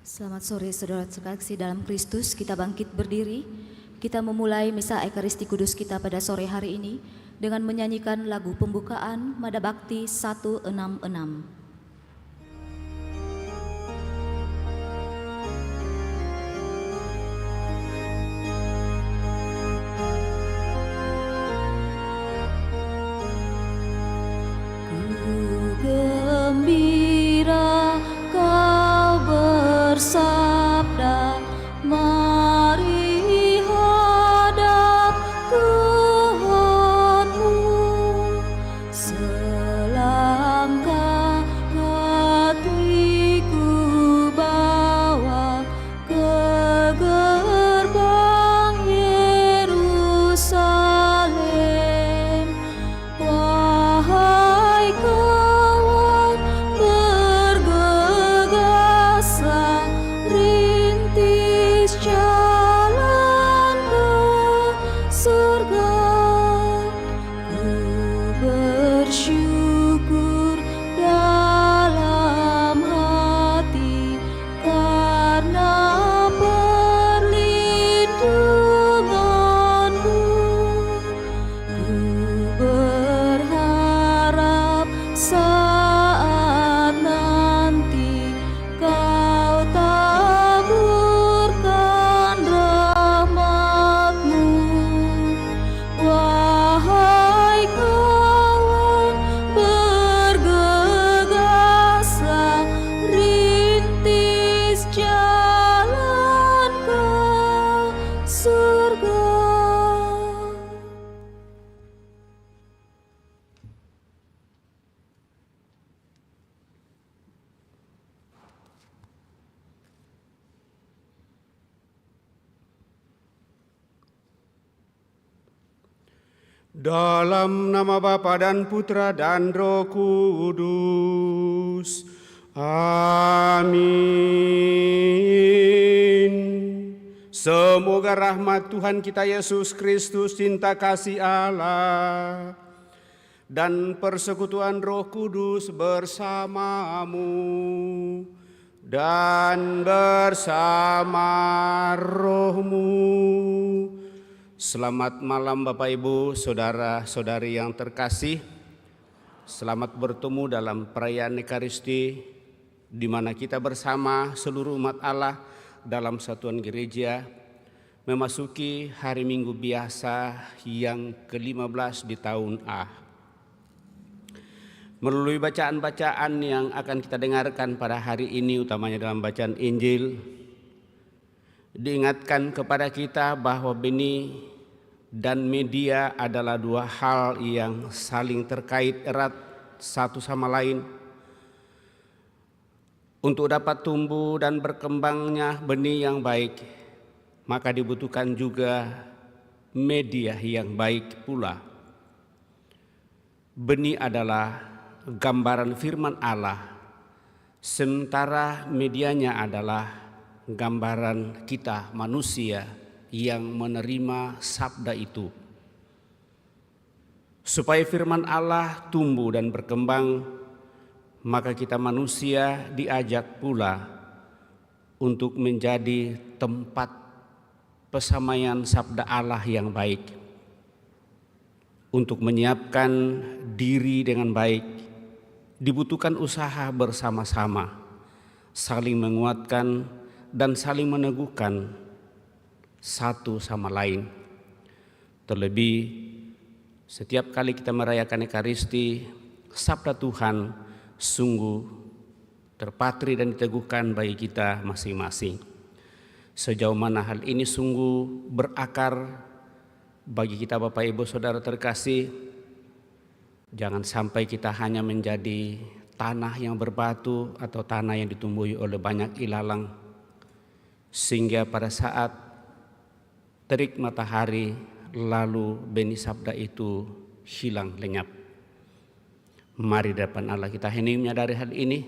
Selamat sore saudara sekalian dalam Kristus. Kita bangkit berdiri. Kita memulai misa Ekaristi Kudus kita pada sore hari ini dengan menyanyikan lagu pembukaan Mada Bakti 166. Gembira kau bersabda, mari hadap Tuhanmu. Selangkah hatiku bawa ke gerbang Yerusalem. Wahai kawan bergegaslah, rintis jalan ke surga. Ku bersyukur dalam hati karena perlindunganmu. Ku berharap saat nanti kau taburkan rahmat-Mu. Wahai kawan bergegaslah, rintis jalan ke surga. Dalam nama Bapa dan Putra dan Roh Kudus. Amin. Semoga rahmat Tuhan kita Yesus Kristus, cinta kasih Allah, dan persekutuan Roh Kudus bersamamu dan bersama rohmu. Selamat malam Bapak Ibu, saudara-saudari yang terkasih. Selamat bertemu dalam perayaan Ekaristi di mana kita bersama seluruh umat Allah dalam satuan gereja memasuki hari Minggu biasa yang ke-15 di tahun A. Melalui bacaan-bacaan yang akan kita dengarkan pada hari ini, utamanya dalam bacaan Injil, diingatkan kepada kita bahwa benih dan media adalah dua hal yang saling terkait erat satu sama lain. Untuk dapat tumbuh dan berkembangnya benih yang baik, maka dibutuhkan juga media yang baik pula. Benih adalah gambaran firman Allah, sementara medianya adalah gambaran kita manusia yang menerima sabda itu. Supaya firman Allah tumbuh dan berkembang, maka kita manusia diajak pula untuk menjadi tempat pesamaian sabda Allah yang baik. Untuk menyiapkan diri dengan baik, dibutuhkan usaha bersama-sama, saling menguatkan dan saling meneguhkan satu sama lain. Terlebih setiap kali kita merayakan Ekaristi, sabda Tuhan sungguh terpatri dan diteguhkan bagi kita masing-masing. Sejauh mana hal ini sungguh berakar bagi kita Bapak Ibu Saudara terkasih, jangan sampai kita hanya menjadi tanah yang berbatu atau tanah yang ditumbuhi oleh banyak ilalang, sehingga pada saat terik matahari lalu benih sabda itu hilang lenyap. Mari di depan Allah kita hening menyadari hal ini,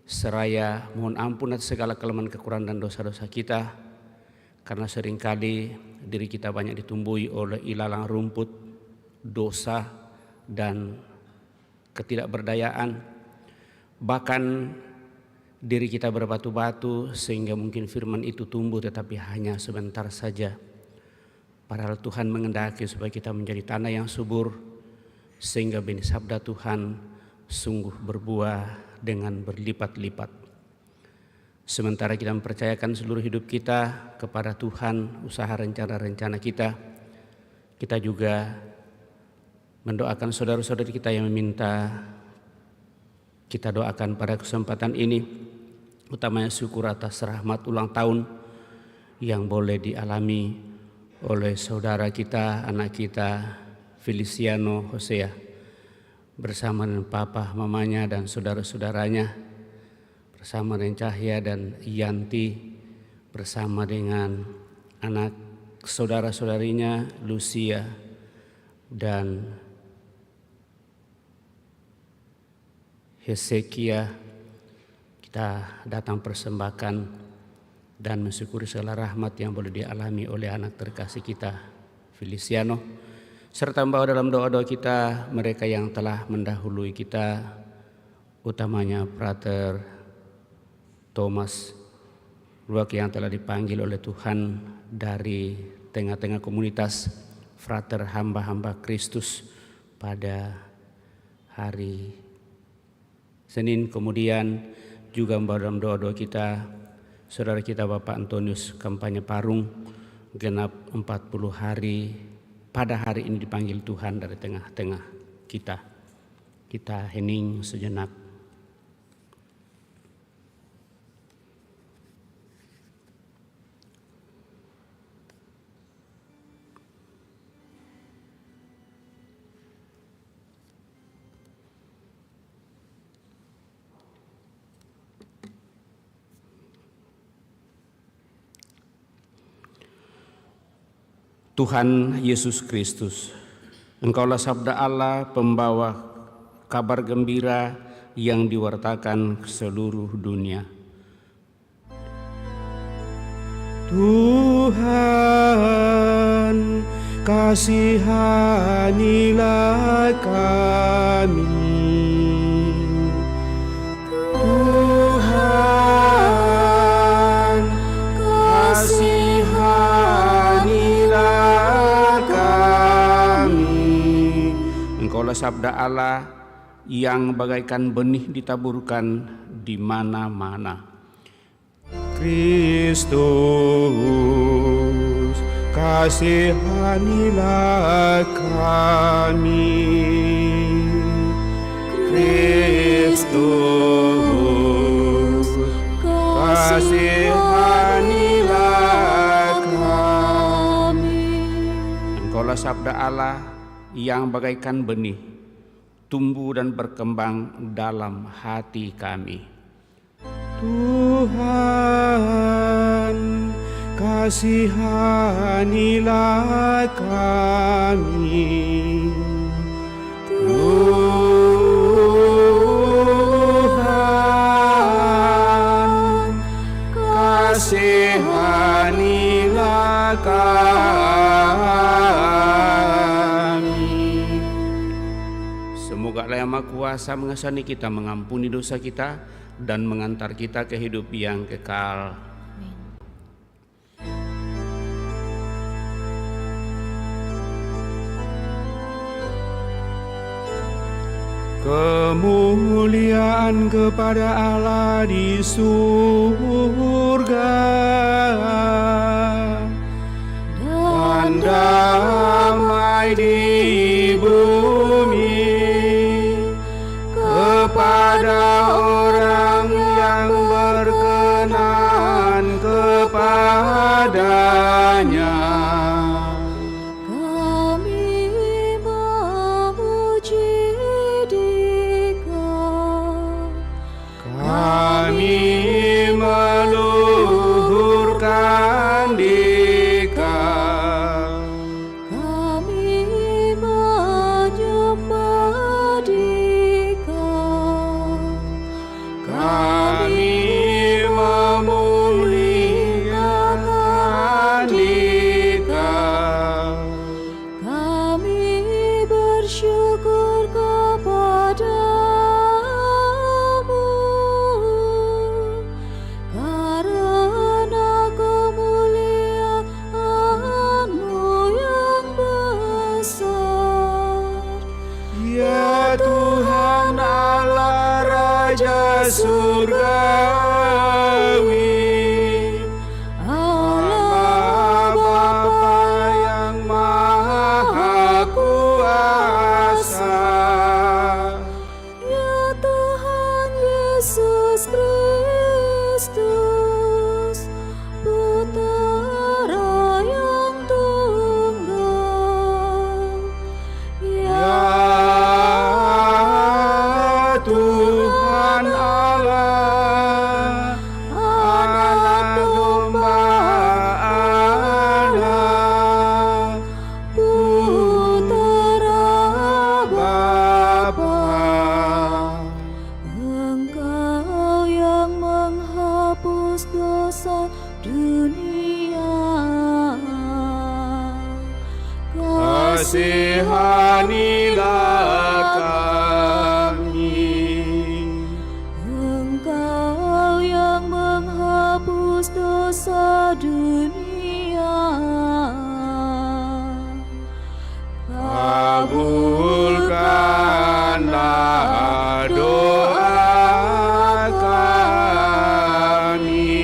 seraya mohon ampun atas segala kelemahan, kekurangan dan dosa-dosa kita, karena seringkali diri kita banyak ditumbuhi oleh ilalang rumput, dosa dan ketidakberdayaan. Bahkan diri kita berbatu-batu sehingga mungkin firman itu tumbuh tetapi hanya sebentar saja. Padahal Tuhan mengendaki supaya kita menjadi tanah yang subur sehingga benih sabda Tuhan sungguh berbuah dengan berlipat-lipat. Sementara kita mempercayakan seluruh hidup kita kepada Tuhan, usaha rencana-rencana kita juga mendoakan saudara-saudari kita yang meminta kita doakan pada kesempatan ini, utamanya syukur atas rahmat ulang tahun yang boleh dialami oleh saudara kita, anak kita Feliciano Hosea bersama dengan papa, mamanya dan saudara-saudaranya, bersama dengan Cahya dan Yanti, bersama dengan anak saudara-saudarinya Lucia dan Hezekia. Kita datang persembahkan dan mensyukuri segala rahmat yang boleh dialami oleh anak terkasih kita Feliciano, serta membawa dalam doa-doa kita mereka yang telah mendahului kita, utamanya Frater Thomas Luak yang telah dipanggil oleh Tuhan dari tengah-tengah komunitas Frater hamba-hamba Kristus pada hari Senin. Kemudian juga membawa dalam doa-doa kita saudara kita Bapak Antonius Kampanye Parung, genap 40 hari pada hari ini dipanggil Tuhan dari tengah-tengah kita. Kita hening sejenak. Tuhan Yesus Kristus, Engkaulah sabda Allah, pembawa kabar gembira yang diwartakan ke seluruh dunia. Tuhan, kasihanilah kami. Tuhan, kasihanilah kami. Engkaulah sabda Allah yang bagaikan benih ditaburkan di mana-mana. Kristus, kasihanilah kami. Kristus, kasihanilah kami. Engkaulah sabda Allah yang bagaikan benih tumbuh dan berkembang dalam hati kami. Tuhan, kasihanilah kami. Tuhan, kasihanilah kami. Semoga Allah yang Maha Kuasa mengasihani kita, mengampuni dosa kita, dan mengantar kita ke hidup yang kekal. Kemuliaan kepada Allah di surga dan damai di bumi kepada orang yang berkenan kepadanya. Kami meluhurkan Dikau. Kami surgawi, Allah Bapa yang Maha Kuasa, ya Tuhan Yesus Kristus, Putra yang tunggal, ya Tuhan Allah, Anak Domba Allah, Putra Bapa. Engkau yang menghapus dosa dunia, Kasihanilah kami. Engkau yang menghapus dosa dunia, Kabulkanlah doa kami.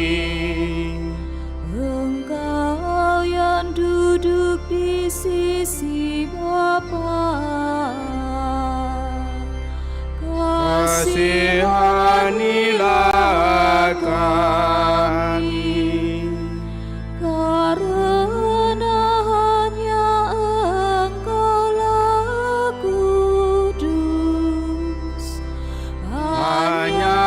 Engkau yang duduk di sisi Bapa, Kasihanilah kami. karena hanya Engkaulah kudus, Hanya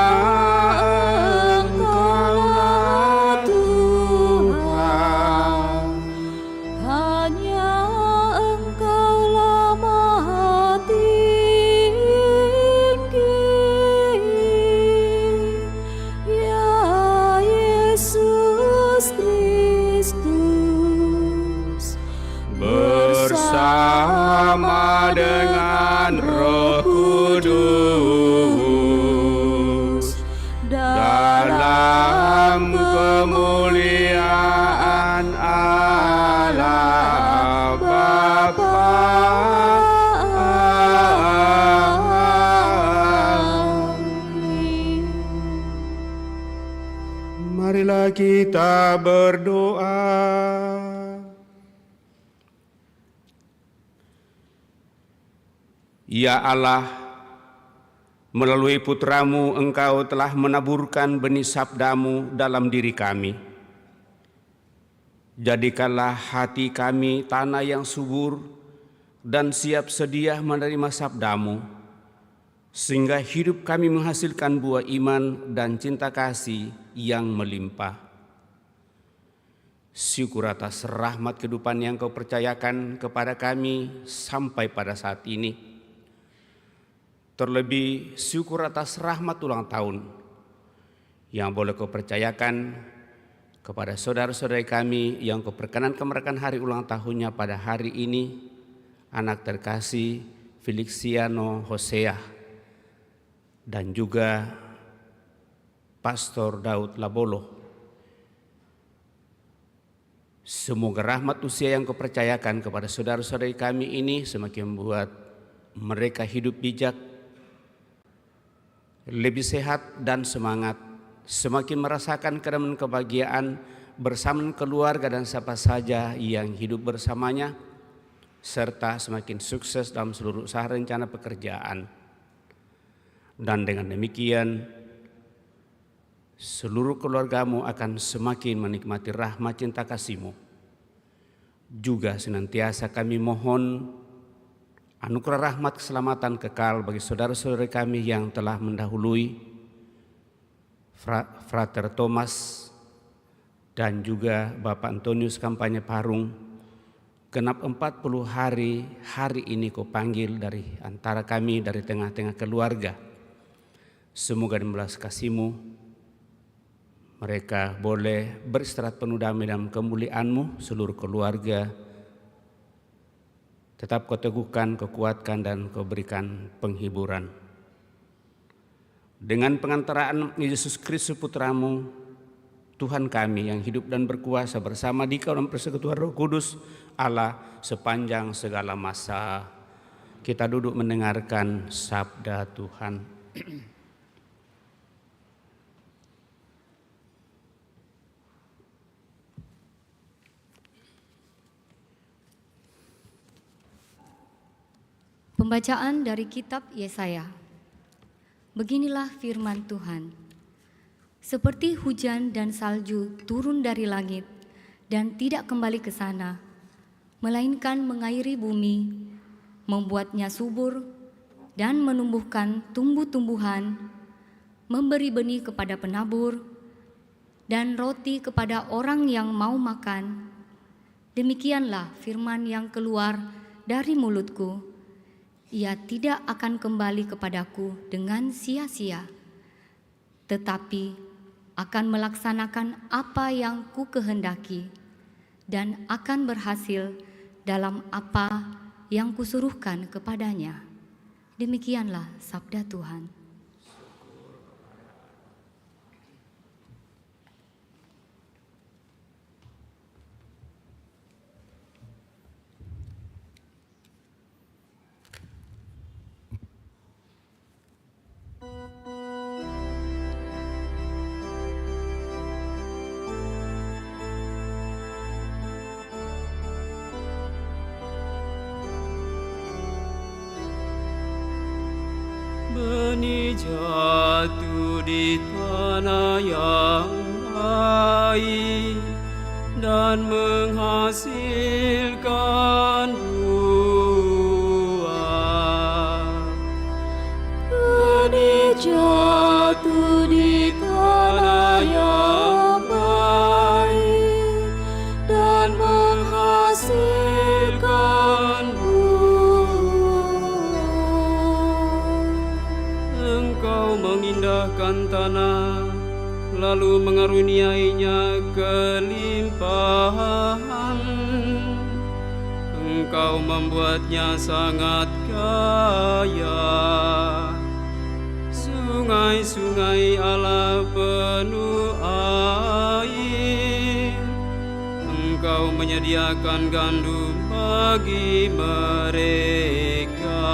Engkaulah Tuhan, hanya Engkaulah Maha Tinggi, ya Yesus Kristus, bersama dengan Roh Kudus, dalam kemuliaan Allah Bapa. Amin. Marilah kita berdoa. Ya Allah, melalui Putramu Engkau telah menaburkan benih sabdamu dalam diri kami. Jadikanlah hati kami tanah yang subur dan siap sedia menerima sabdamu, sehingga hidup kami menghasilkan buah iman dan cinta kasih yang melimpah. Syukur atas rahmat kehidupan yang Kau percayakan kepada kami sampai pada saat ini. Terlebih syukur atas rahmat ulang tahun yang boleh Kau percayakan kepada saudara-saudari kami yang Kau perkenankan merayakan hari ulang tahunnya pada hari ini, anak terkasih Felixiano Hosea dan juga Pastor Daud Labolo. Semoga rahmat usia yang Kau percayakan kepada saudara-saudari kami ini semakin membuat mereka hidup bijak, lebih sehat dan semangat, semakin merasakan kedamaian kebahagiaan bersama keluarga dan siapa saja yang hidup bersamanya, serta semakin sukses dalam seluruh usaha rencana pekerjaan. Dan dengan demikian, seluruh keluargamu akan semakin menikmati rahmat cinta kasih-Mu. Juga senantiasa kami mohon anugerah rahmat keselamatan kekal bagi saudara-saudari kami yang telah mendahului, Frater Thomas dan juga Bapak Antonius Kampanye Parung. Genap 40 hari ini Kau panggil dari antara kami, dari tengah-tengah keluarga. Semoga dengan belas kasih-Mu mereka boleh beristirahat penuh damai dalam kemuliaan-Mu. Seluruh keluarga tetap Kau teguhkan, Kau kuatkan, dan Kau berikan penghiburan. Dengan pengantaraan Yesus Kristus Putra-Mu, Tuhan kami yang hidup dan berkuasa bersama Dikau dalam persekutuan Roh Kudus Allah sepanjang segala masa. Kita duduk mendengarkan sabda Tuhan. Pembacaan dari kitab Yesaya. Beginilah firman Tuhan. Seperti hujan dan salju turun dari langit dan tidak kembali ke sana, melainkan mengairi bumi, membuatnya subur dan menumbuhkan tumbuh-tumbuhan, memberi benih kepada penabur dan roti kepada orang yang mau makan. Demikianlah firman yang keluar dari mulutku. Ia tidak akan kembali kepadaku dengan sia-sia, tetapi akan melaksanakan apa yang ku kehendaki dan akan berhasil dalam apa yang kusuruhkan kepadanya. Demikianlah sabda Tuhan. Benih jatuh di tanah yang baik dan menghasilkan buah. Benih jatuh di tanah yang baik dan menghasilkan mengindahkan tanah, lalu mengaruniainya kelimpahan. Engkau membuatnya sangat kaya. Sungai-sungai Allah penuh air. Engkau menyediakan gandum bagi mereka.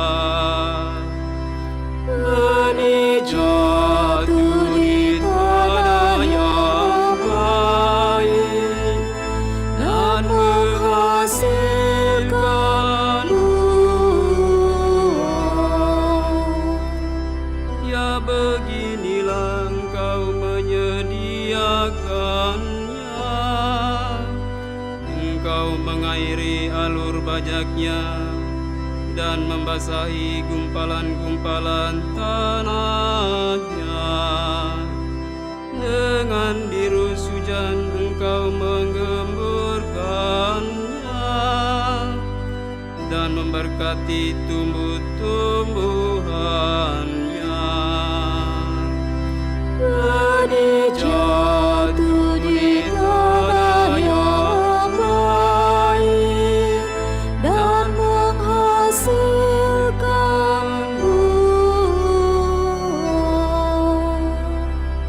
Benih jatuh di tanah yang baik dan menghasilkan buah. Ya beginilah Engkau menyediakannya. Engkau mengairi alur bajaknya dan membasahi gumpalan-gumpalan tanahnya. Dengan dirus hujan Engkau menggemburkannya dan memberkati tumbuh-tumbuhannya. Benih jatuh di tanah yang baik dan menghasilkan buah.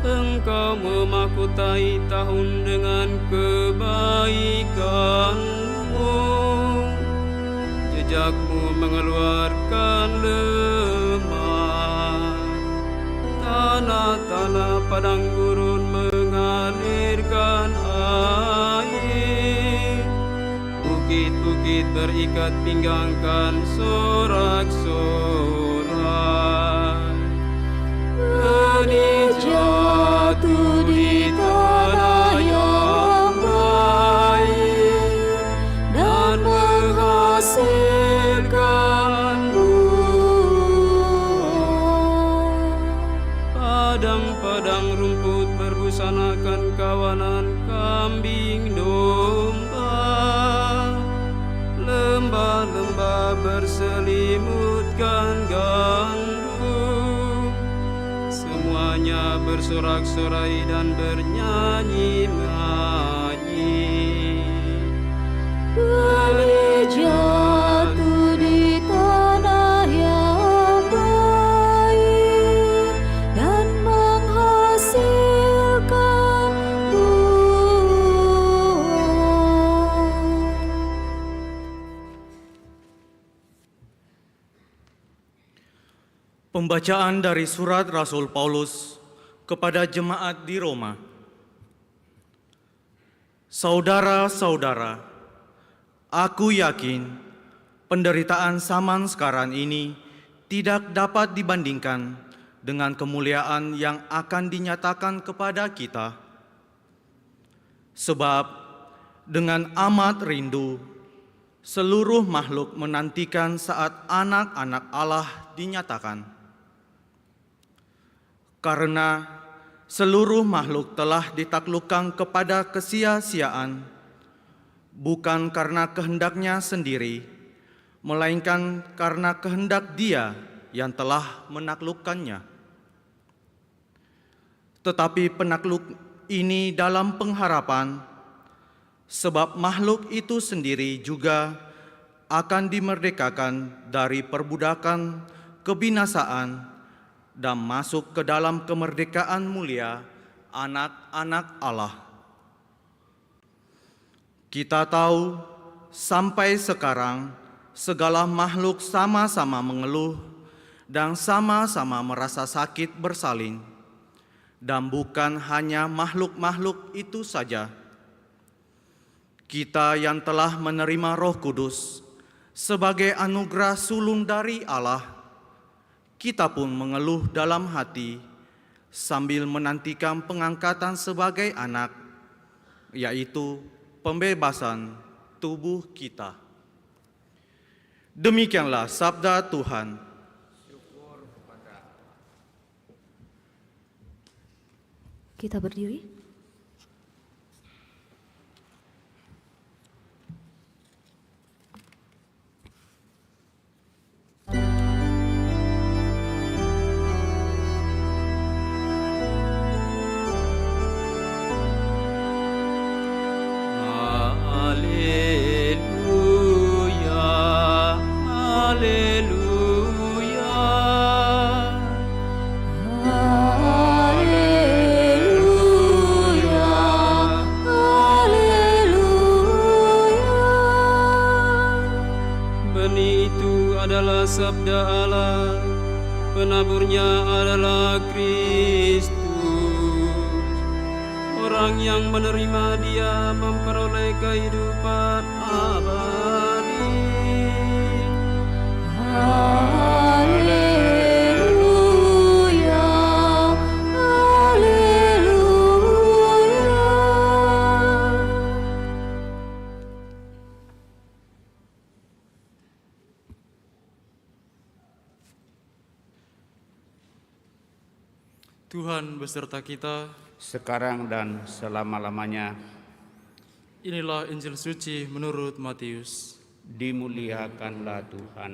Engkau memahkotai tahun dengan kebaikanmu. Jejakmu mengeluarkan lemah. Tanah-tanah padang gurun mengalirkan air. Bukit-bukit berikat pinggangkan sorak-sorai. Benih jatuh di tanah yang baik dan menghasilkan buah. Padang-padang rumput berbusanakan kawanan kambing domba. Lembah-lembah berselimutkan gandum. Semuanya bersorak-sorai dan bernyanyi-nyanyi. Benih jatuh di tanah yang baik dan menghasilkan buah. Pembacaan dari surat Rasul Paulus kepada jemaat di Roma. Saudara-saudara, aku yakin penderitaan zaman sekarang ini tidak dapat dibandingkan dengan kemuliaan yang akan dinyatakan kepada kita. Sebab dengan amat rindu, seluruh makhluk menantikan saat anak-anak Allah dinyatakan. Karena seluruh makhluk telah ditaklukkan kepada kesia-siaan, bukan karena kehendaknya sendiri, melainkan karena kehendak Dia yang telah menaklukkannya. Tetapi penakluk ini dalam pengharapan, sebab makhluk itu sendiri juga akan dimerdekakan dari perbudakan kebinasaan dan masuk ke dalam kemerdekaan mulia anak-anak Allah. Kita tahu sampai sekarang segala makhluk sama-sama mengeluh dan sama-sama merasa sakit bersalin. Dan bukan hanya makhluk-makhluk itu saja. Kita yang telah menerima Roh Kudus sebagai anugerah sulung dari Allah, kita pun mengeluh dalam hati sambil menantikan pengangkatan sebagai anak, yaitu pembebasan tubuh kita. Demikianlah sabda Tuhan. Kita berdiri. Sabda Allah, penaburnya adalah Kristus. Orang yang menerima Dia memperoleh kehidupan abadi. Haleluya, haleluya. Tuhan beserta kita. sekarang dan selama-lamanya. Inilah Injil suci menurut Matius. Dimuliakanlah Tuhan.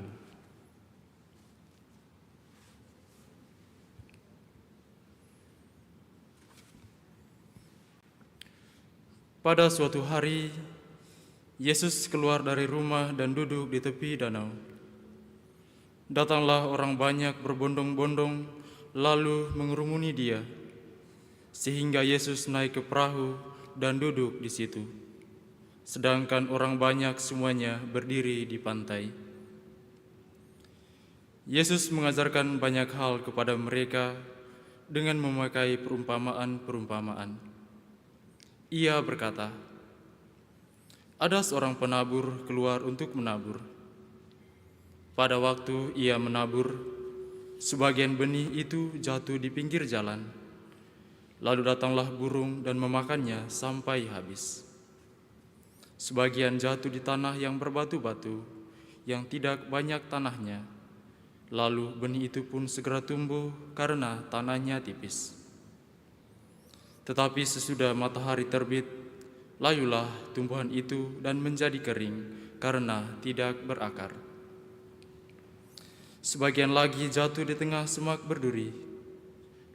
Pada suatu hari, Yesus keluar dari rumah dan duduk di tepi danau. Datanglah orang banyak berbondong-bondong lalu mengerumuni Dia, sehingga Yesus naik ke perahu dan duduk di situ, sedangkan orang banyak semuanya berdiri di pantai. Yesus mengajarkan banyak hal kepada mereka dengan memakai perumpamaan-perumpamaan. Ia berkata, ada seorang penabur keluar untuk menabur. Pada waktu ia menabur, sebagian benih itu jatuh di pinggir jalan. Lalu datanglah burung dan memakannya sampai habis. Sebagian jatuh di tanah yang berbatu-batu, yang tidak banyak tanahnya. Lalu benih itu pun segera tumbuh karena tanahnya tipis. Tetapi sesudah matahari terbit, layulah tumbuhan itu dan menjadi kering karena tidak berakar. Sebagian lagi jatuh di tengah semak berduri,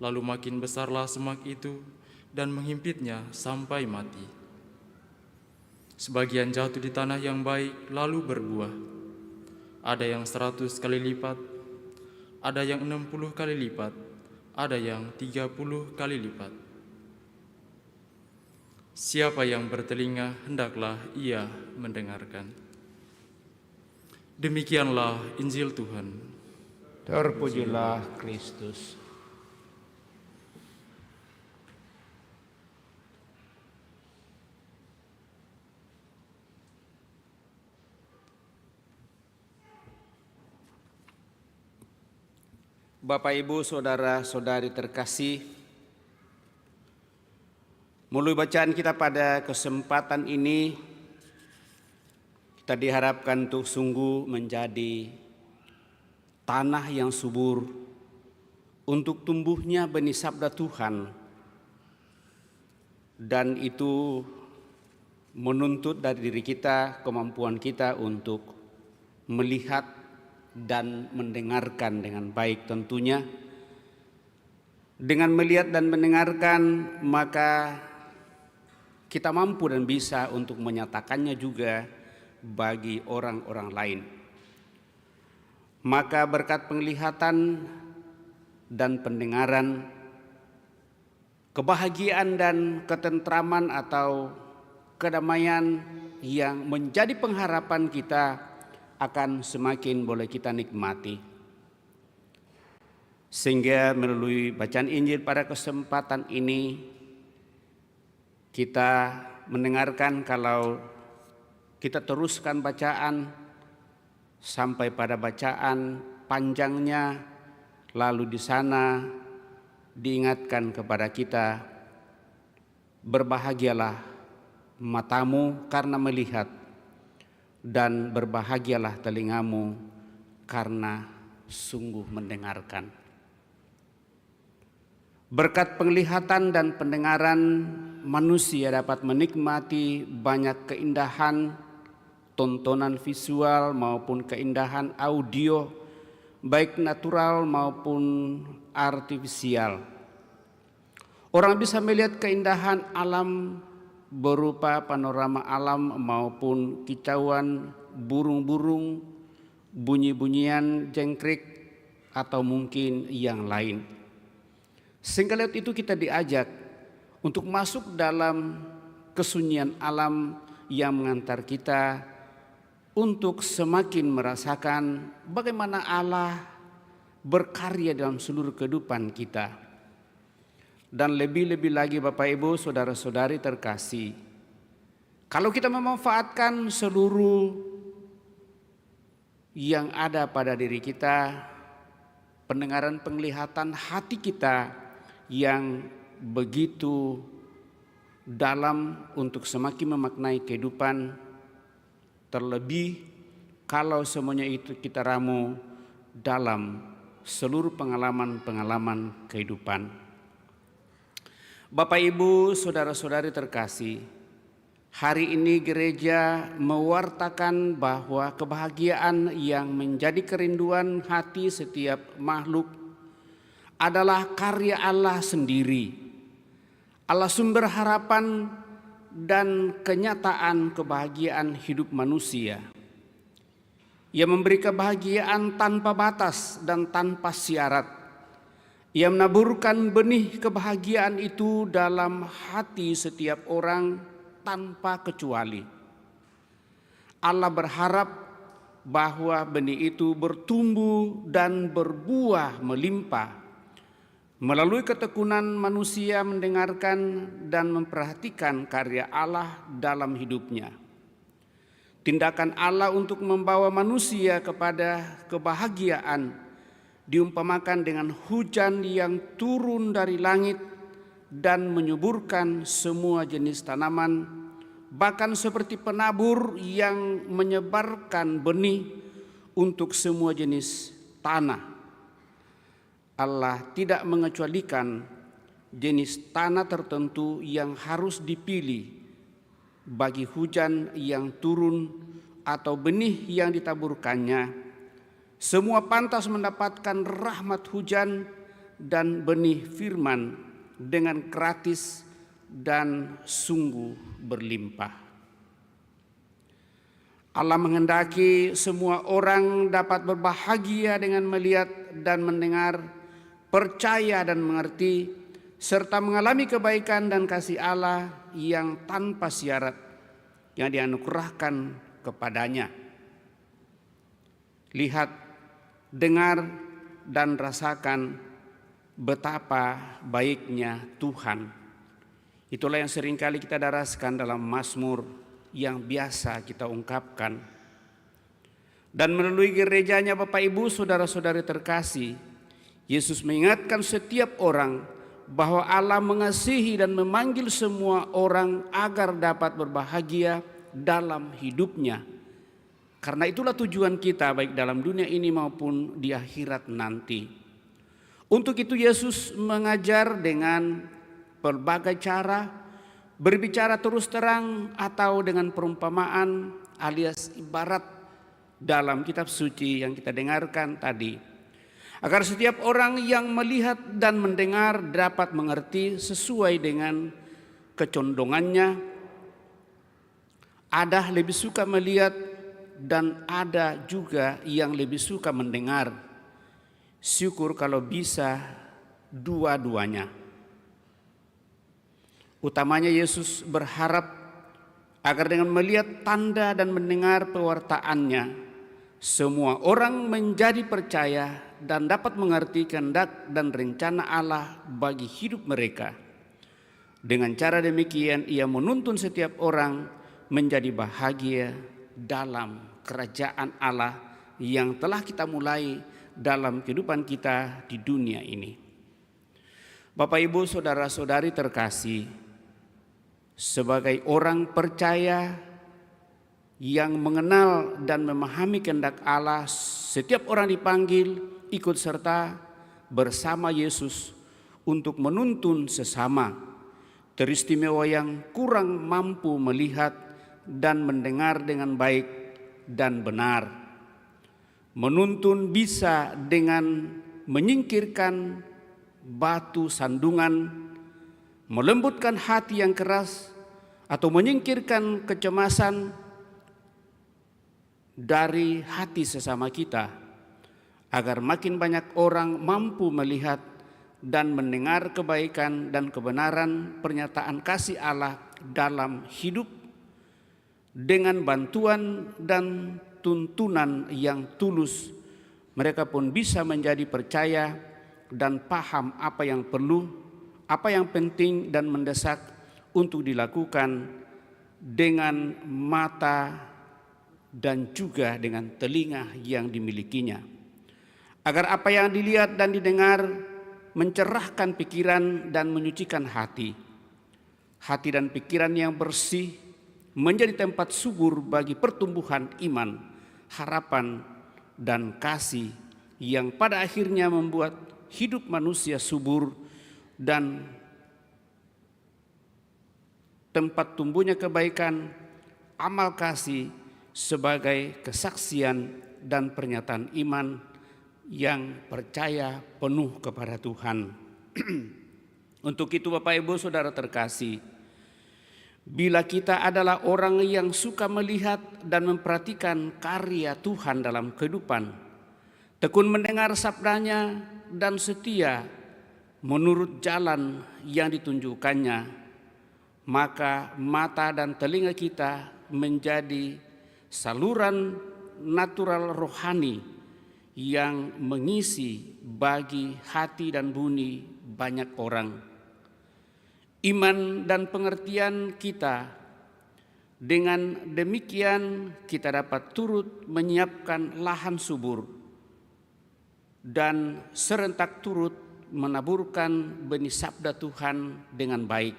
lalu makin besarlah semak itu dan menghimpitnya sampai mati. Sebagian jatuh di tanah yang baik lalu berbuah. Ada yang 100 kali lipat, ada yang 60 kali lipat, ada yang 30 kali lipat. Siapa yang bertelinga, hendaklah ia mendengarkan. Demikianlah Injil Tuhan. Terpujilah Kristus. Bapak, Ibu, Saudara-saudari terkasih, melalui bacaan kita pada kesempatan ini, kita diharapkan untuk sungguh menjadi tanah yang subur untuk tumbuhnya benih sabda Tuhan, dan itu menuntut dari diri kita kemampuan kita untuk melihat dan mendengarkan dengan baik. Tentunya dengan melihat dan mendengarkan maka kita mampu dan bisa untuk menyatakannya juga bagi orang-orang lain. Maka berkat penglihatan dan pendengaran, kebahagiaan dan ketentraman atau kedamaian yang menjadi pengharapan kita akan semakin boleh kita nikmati. Sehingga melalui bacaan Injil pada kesempatan ini kita mendengarkan, kalau kita teruskan bacaan sampai pada bacaan panjangnya, lalu di sana diingatkan kepada kita, berbahagialah matamu karena melihat, dan berbahagialah telingamu karena sungguh mendengarkan. Berkat penglihatan dan pendengaran, manusia dapat menikmati banyak keindahan tontonan visual maupun keindahan audio, baik natural maupun artifisial. Orang bisa melihat keindahan alam berupa panorama alam maupun kicauan burung-burung, bunyi-bunyian jengkrik, atau mungkin yang lain. Sehingga lewat itu kita diajak untuk masuk dalam kesunyian alam yang mengantar kita untuk semakin merasakan bagaimana Allah berkarya dalam seluruh kehidupan kita. Dan lebih-lebih lagi Bapak, Ibu, Saudara-saudari terkasih, kalau kita memanfaatkan seluruh yang ada pada diri kita, pendengaran, penglihatan, hati kita yang begitu dalam untuk semakin memaknai kehidupan, terlebih kalau semuanya itu kita ramu dalam seluruh pengalaman-pengalaman kehidupan. Bapak, Ibu, Saudara-saudari terkasih, hari ini gereja mewartakan bahwa kebahagiaan yang menjadi kerinduan hati setiap makhluk adalah karya Allah sendiri. Allah sumber harapan dan kenyataan kebahagiaan hidup manusia. Ia memberi kebahagiaan tanpa batas dan tanpa syarat. Ia menaburkan benih kebahagiaan itu dalam hati setiap orang tanpa kecuali. Allah berharap bahwa benih itu bertumbuh dan berbuah melimpah melalui ketekunan manusia mendengarkan dan memperhatikan karya Allah dalam hidupnya. Tindakan Allah untuk membawa manusia kepada kebahagiaan diumpamakan dengan hujan yang turun dari langit dan menyuburkan semua jenis tanaman, bahkan seperti penabur yang menyebarkan benih untuk semua jenis tanah. Allah tidak mengecualikan jenis tanah tertentu yang harus dipilih bagi hujan yang turun atau benih yang ditaburkannya. Semua pantas mendapatkan rahmat hujan dan benih firman dengan gratis dan sungguh berlimpah. Allah menghendaki semua orang dapat berbahagia dengan melihat dan mendengar, percaya dan mengerti, serta mengalami kebaikan dan kasih Allah yang tanpa syarat yang dianugerahkan kepadanya. Lihat, dengar dan rasakan betapa baiknya Tuhan. Itulah yang seringkali kita daraskan dalam Mazmur yang biasa kita ungkapkan. Dan melalui gerejanya Bapak, Ibu, Saudara-saudari terkasih, Yesus mengingatkan setiap orang bahwa Allah mengasihi dan memanggil semua orang agar dapat berbahagia dalam hidupnya. Karena itulah tujuan kita baik dalam dunia ini maupun di akhirat nanti. Untuk itu Yesus mengajar dengan berbagai cara, berbicara terus terang atau dengan perumpamaan alias ibarat dalam kitab suci yang kita dengarkan tadi. Agar setiap orang yang melihat dan mendengar dapat mengerti sesuai dengan kecondongannya. Ada lebih suka melihat dan ada juga yang lebih suka mendengar. Syukur kalau bisa dua-duanya. Utamanya Yesus berharap agar dengan melihat tanda dan mendengar pewartaannya, semua orang menjadi percaya dan dapat mengerti kehendak dan rencana Allah bagi hidup mereka. Dengan cara demikian ia menuntun setiap orang menjadi bahagia dalam kerajaan Allah yang telah kita mulai dalam kehidupan kita di dunia ini. Bapak, Ibu, saudara-saudari terkasih, sebagai orang percaya yang mengenal dan memahami kehendak Allah, setiap orang dipanggil ikut serta bersama Yesus untuk menuntun sesama, teristimewa yang kurang mampu melihat dan mendengar dengan baik dan benar. Menuntun bisa dengan menyingkirkan batu sandungan, melembutkan hati yang keras, atau menyingkirkan kecemasan dari hati sesama kita, agar makin banyak orang mampu melihat dan mendengar kebaikan dan kebenaran pernyataan kasih Allah dalam hidup dengan bantuan dan tuntunan yang tulus. Mereka pun bisa menjadi percaya dan paham apa yang perlu, apa yang penting dan mendesak untuk dilakukan dengan mata dan juga dengan telinga yang dimilikinya. Agar apa yang dilihat dan didengar mencerahkan pikiran dan menyucikan hati. Hati dan pikiran yang bersih menjadi tempat subur bagi pertumbuhan iman, harapan, dan kasih yang pada akhirnya membuat hidup manusia subur dan tempat tumbuhnya kebaikan, amal kasih sebagai kesaksian dan pernyataan iman yang percaya penuh kepada Tuhan. Untuk itu Bapak, Ibu, saudara terkasih, bila kita adalah orang yang suka melihat dan memperhatikan karya Tuhan dalam kehidupan, tekun mendengar sabdanya dan setia menurut jalan yang ditunjukkannya, maka mata dan telinga kita menjadi saluran natural rohani yang mengisi bagi hati dan budi banyak orang. Iman dan pengertian kita, dengan demikian kita dapat turut menyiapkan lahan subur dan serentak turut menaburkan benih sabda Tuhan dengan baik.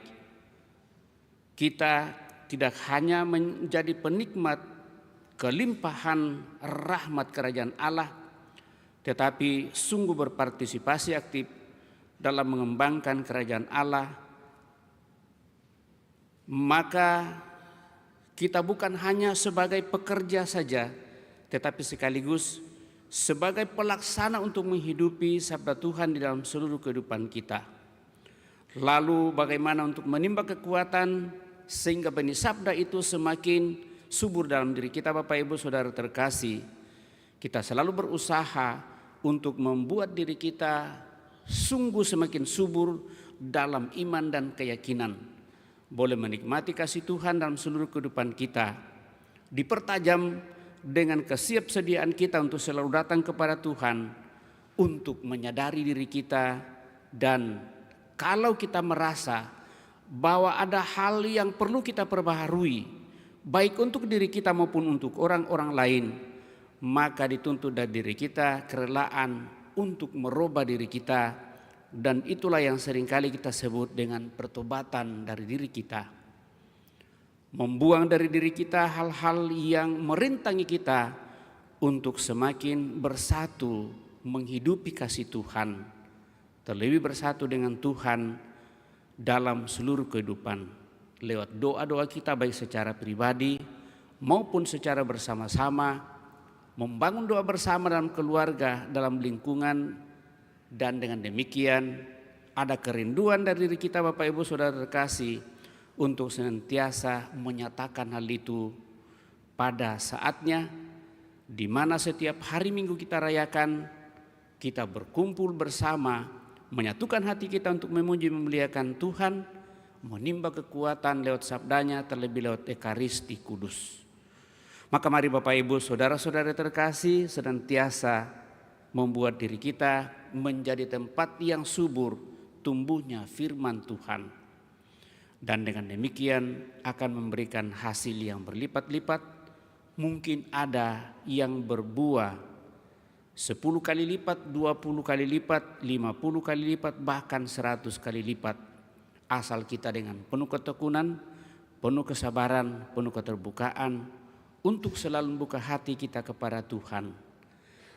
Kita tidak hanya menjadi penikmat kelimpahan rahmat kerajaan Allah, tetapi sungguh berpartisipasi aktif dalam mengembangkan kerajaan Allah. Maka kita bukan hanya sebagai pekerja saja, tetapi sekaligus sebagai pelaksana untuk menghidupi sabda Tuhan di dalam seluruh kehidupan kita. Lalu bagaimana untuk menimba kekuatan sehingga benih sabda itu semakin subur dalam diri kita, Bapak, Ibu, saudara terkasih. Kita selalu berusaha untuk membuat diri kita sungguh semakin subur dalam iman dan keyakinan, boleh menikmati kasih Tuhan dalam seluruh kehidupan kita, dipertajam dengan kesiapsediaan kita untuk selalu datang kepada Tuhan, untuk menyadari diri kita, dan kalau kita merasa bahwa ada hal yang perlu kita perbaharui, baik untuk diri kita maupun untuk orang-orang lain, maka dituntut dari diri kita kerelaan untuk merubah diri kita, dan itulah yang seringkali kita sebut dengan pertobatan dari diri kita. Membuang dari diri kita hal-hal yang merintangi kita untuk semakin bersatu menghidupi kasih Tuhan, terlebih bersatu dengan Tuhan dalam seluruh kehidupan lewat doa-doa kita baik secara pribadi maupun secara bersama-sama, membangun doa bersama dalam keluarga, dalam lingkungan, dan dengan demikian ada kerinduan dari diri kita Bapak Ibu Saudara terkasih untuk senantiasa menyatakan hal itu pada saatnya, di mana setiap hari Minggu kita rayakan, kita berkumpul bersama, menyatukan hati kita untuk memuji memuliakan Tuhan, menimba kekuatan lewat sabdanya, terlebih lewat Ekaristi Kudus. Maka mari Bapak Ibu Saudara-saudara terkasih senantiasa membuat diri kita menjadi tempat yang subur tumbuhnya firman Tuhan. Dan dengan demikian akan memberikan hasil yang berlipat-lipat. Mungkin ada yang berbuah 10 kali lipat, 20 kali lipat, 50 kali lipat, bahkan 100 kali lipat. Asal kita dengan penuh ketekunan, penuh kesabaran, penuh keterbukaan untuk selalu membuka hati kita kepada Tuhan.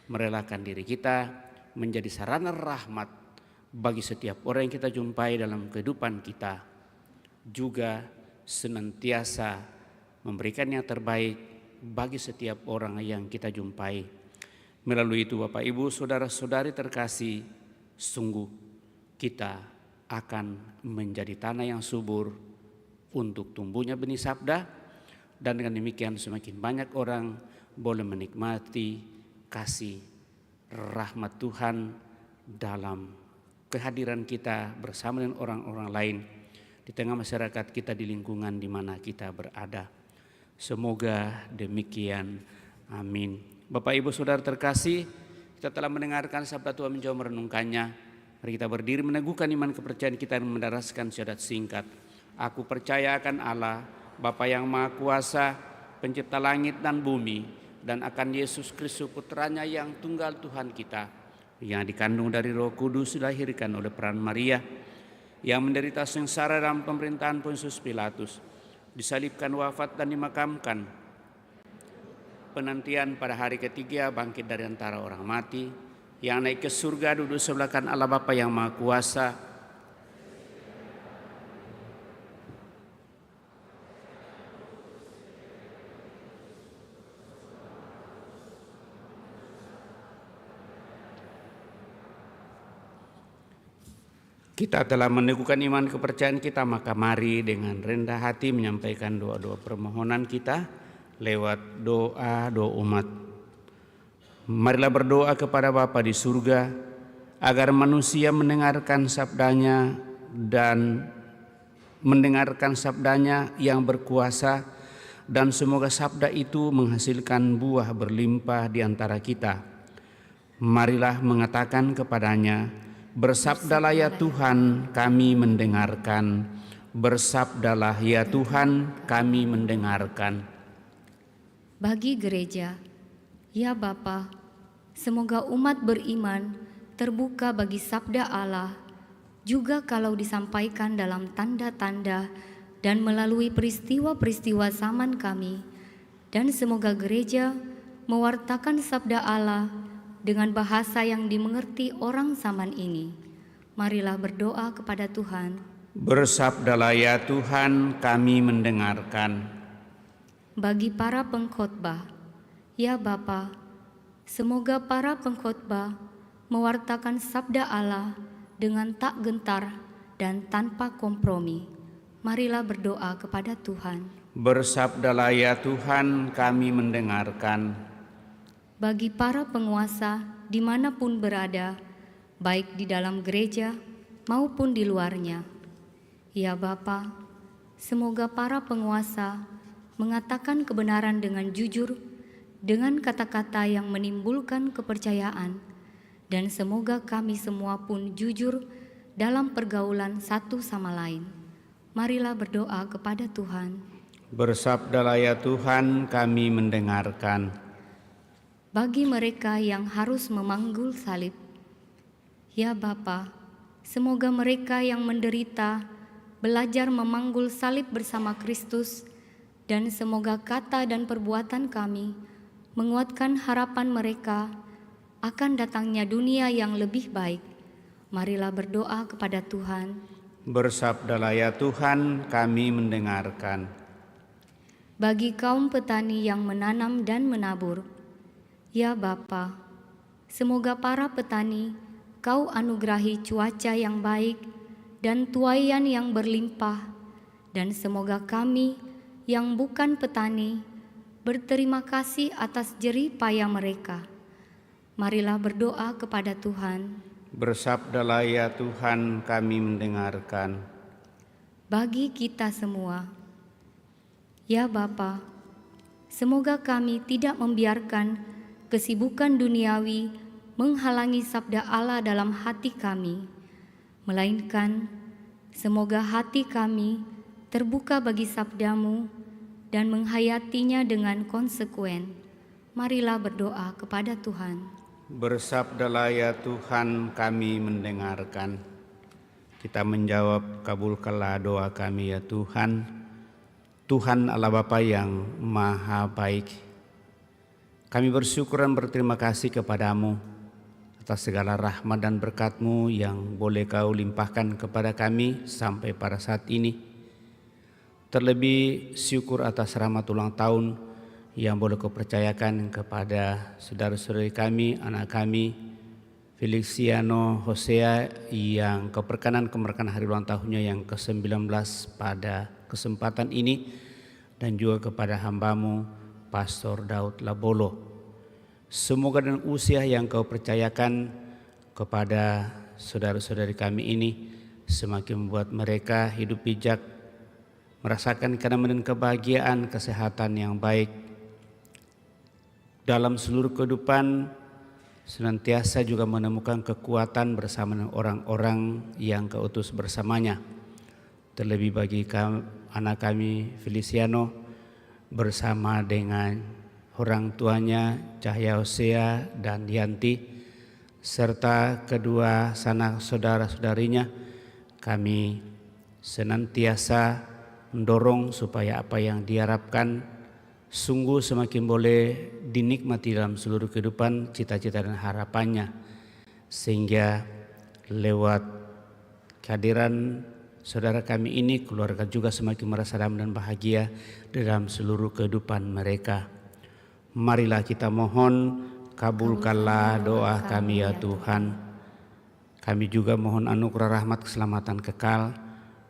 Merelakan diri kita menjadi sarana rahmat bagi setiap orang yang kita jumpai dalam kehidupan kita. Juga senantiasa memberikan yang terbaik bagi setiap orang yang kita jumpai. Melalui itu Bapak Ibu Saudara-saudari terkasih, sungguh kita akan menjadi tanah yang subur untuk tumbuhnya benih sabda, dan dengan demikian semakin banyak orang boleh menikmati kasih rahmat Tuhan dalam kehadiran kita bersama dengan orang-orang lain di tengah masyarakat kita, di lingkungan di mana kita berada. Semoga demikian. Amin. Bapak Ibu Saudara terkasih, kita telah mendengarkan sabda Tuhan, menjauh merenungkannya. Mari kita berdiri meneguhkan iman kepercayaan kita dan mendaraskan syahadat singkat. Aku percaya akan Allah, Bapa yang Maha Kuasa, pencipta langit dan bumi, dan akan Yesus Kristus putranya yang tunggal Tuhan kita, yang dikandung dari Roh Kudus, dilahirkan oleh peran Maria, yang menderita sengsara dalam pemerintahan Pontius Pilatus, disalibkan, wafat dan dimakamkan, penantian pada hari ketiga bangkit dari antara orang mati, yang naik ke surga duduk sebelah kanan Allah Bapa yang Maha Kuasa, kita telah meneguhkan iman kepercayaan kita, maka mari dengan rendah hati menyampaikan doa-doa permohonan kita lewat doa umat. Marilah berdoa kepada Bapa di surga agar manusia mendengarkan sabdanya dan mendengarkan sabdanya yang berkuasa, dan semoga sabda itu menghasilkan buah berlimpah di antara kita. Marilah mengatakan kepadanya, bersabdalah ya Tuhan, kami mendengarkan. Bersabdalah ya Tuhan, kami mendengarkan. Bagi gereja, ya Bapa, semoga umat beriman terbuka bagi sabda Allah, juga kalau disampaikan dalam tanda-tanda dan melalui peristiwa-peristiwa zaman kami, dan semoga gereja mewartakan sabda Allah dengan bahasa yang dimengerti orang zaman ini. Marilah berdoa kepada Tuhan. Bersabdalah ya Tuhan, kami mendengarkan. Bagi para pengkhotbah, ya Bapa, semoga para pengkhotbah mewartakan sabda Allah dengan tak gentar dan tanpa kompromi. Marilah berdoa kepada Tuhan. Bersabdalah ya Tuhan, kami mendengarkan. Bagi para penguasa dimanapun berada, baik di dalam gereja maupun di luarnya, ya Bapa, semoga para penguasa mengatakan kebenaran dengan jujur, dengan kata-kata yang menimbulkan kepercayaan, dan semoga kami semua pun jujur dalam pergaulan satu sama lain. Marilah berdoa kepada Tuhan. Bersabdalah ya Tuhan, kami mendengarkan. Bagi mereka yang harus memanggul salib, Ya Bapa, semoga mereka yang menderita belajar memanggul salib bersama Kristus, dan semoga kata dan perbuatan kami menguatkan harapan mereka akan datangnya dunia yang lebih baik. Marilah berdoa kepada Tuhan. Bersabdalah ya Tuhan, kami mendengarkan. Bagi kaum petani yang menanam dan menabur, ya Bapa, semoga para petani Kau anugerahi cuaca yang baik dan tuaian yang berlimpah, dan semoga kami yang bukan petani berterima kasih atas jerih payah mereka. Marilah berdoa kepada Tuhan. Bersabdalah ya Tuhan, kami mendengarkan. Bagi kita semua, ya Bapa, semoga kami tidak membiarkan kesibukan duniawi menghalangi sabda Allah dalam hati kami, melainkan semoga hati kami terbuka bagi sabdamu dan menghayatinya dengan konsekuen. Marilah berdoa kepada Tuhan. Bersabdalah ya Tuhan, kami mendengarkan. Kita menjawab, kabulkanlah doa kami ya Tuhan. Tuhan Allah Bapa yang Maha Baik, kami bersyukur dan berterima kasih kepadamu atas segala rahmat dan berkat-Mu yang boleh Kau limpahkan kepada kami sampai pada saat ini. Terlebih syukur atas rahmat ulang tahun yang boleh Kau percayakan kepada saudara-saudari kami, anak kami, Feliciano Hosea, yang Kau perkenankan hari ulang tahunnya yang ke-19 pada kesempatan ini, dan juga kepada hamba-Mu, Pastor Daud Labolo. Semoga dengan usia yang Kau percayakan kepada saudara-saudari kami ini semakin membuat mereka hidup bijak, merasakan kenyamanan, kebahagiaan, kesehatan yang baik dalam seluruh kehidupan, senantiasa juga menemukan kekuatan bersama dengan orang-orang yang Kau utus bersamanya. Terlebih bagi anak kami Feliciano bersama dengan orang tuanya Cahya Hosea dan Yanti, serta kedua sanak saudara-saudarinya, kami senantiasa mendorong supaya apa yang diharapkan sungguh semakin boleh dinikmati dalam seluruh kehidupan, cita-cita dan harapannya, sehingga lewat kehadiran saudara kami ini, keluarga juga semakin merasa damai dan bahagia dalam seluruh kehidupan mereka. Marilah kita mohon, kabulkanlah doa kami ya Tuhan. Kami juga mohon anugerah rahmat keselamatan kekal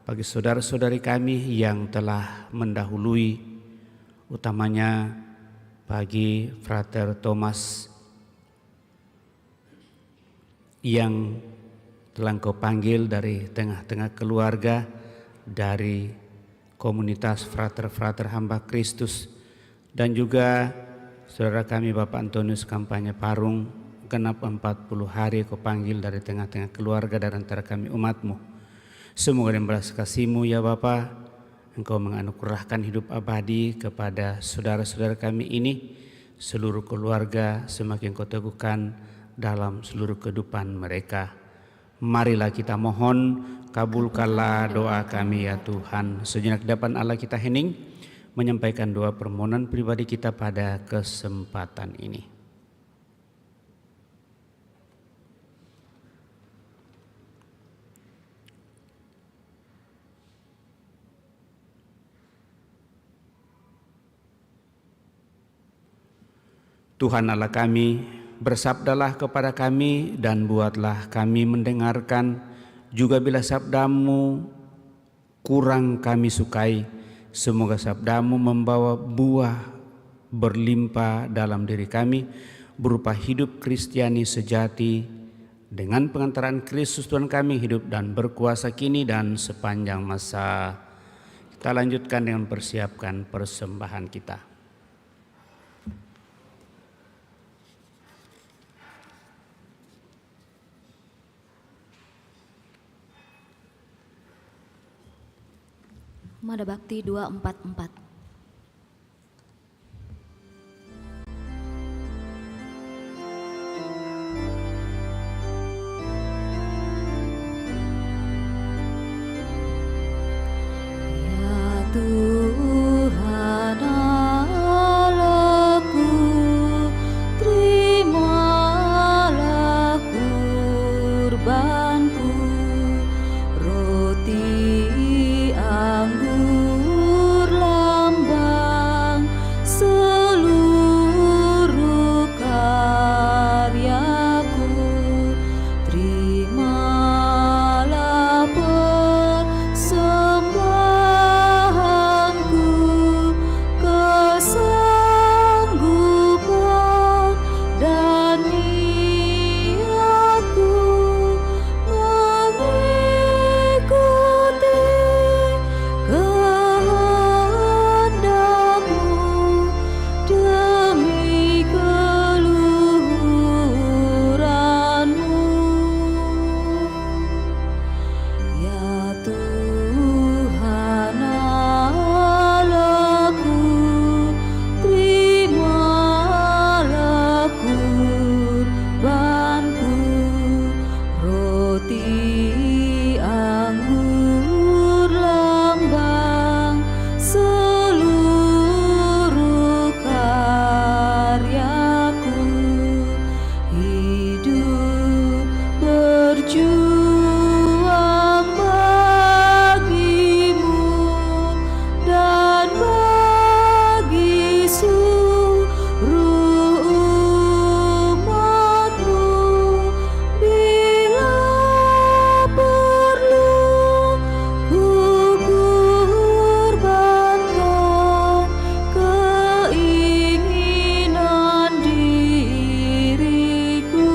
bagi saudara-saudari kami yang telah mendahului, utamanya bagi Frater Thomas yang telah Kau panggil dari tengah-tengah keluarga, dari komunitas frater-frater hamba Kristus, dan juga saudara kami Bapak Antonius Kampanye Parung, genap 40 hari Kau panggil dari tengah-tengah keluarga dan antara kami umat-Mu. Semoga dengan belas kasih-Mu ya Bapa, Engkau menganugerahkan hidup abadi kepada saudara-saudara kami ini, seluruh keluarga semakin Kau teguhkan dalam seluruh kehidupan mereka. Marilah kita mohon, kabulkanlah doa kami ya Tuhan. Sejenak di depan Allah kita hening menyampaikan doa permohonan pribadi kita pada kesempatan ini. Tuhan Allah kami, bersabdalah kepada kami dan buatlah kami mendengarkan, juga bila sabdamu kurang kami sukai, semoga sabdamu membawa buah berlimpah dalam diri kami, berupa hidup Kristiani sejati, dengan pengantaran Kristus Tuhan kami hidup dan berkuasa kini dan sepanjang masa. Kita lanjutkan dengan persiapkan persembahan kita. Mada Bakti 244. Tuhan Allahku, terimalah kurbanku, roti anggur lambang seluruh karyaku, terimalah persembahanku, kesanggupan dan niatku mengikuti kehendakmu demi keluhuranmu. Ya Tuhan Allahku, terimalah kurbanku, roti anggur lambang seluruh karyaku, hidup berjuang bagimu dan bagi seluruh umatmu, bila perlu ku kurbankan keinginan diriku.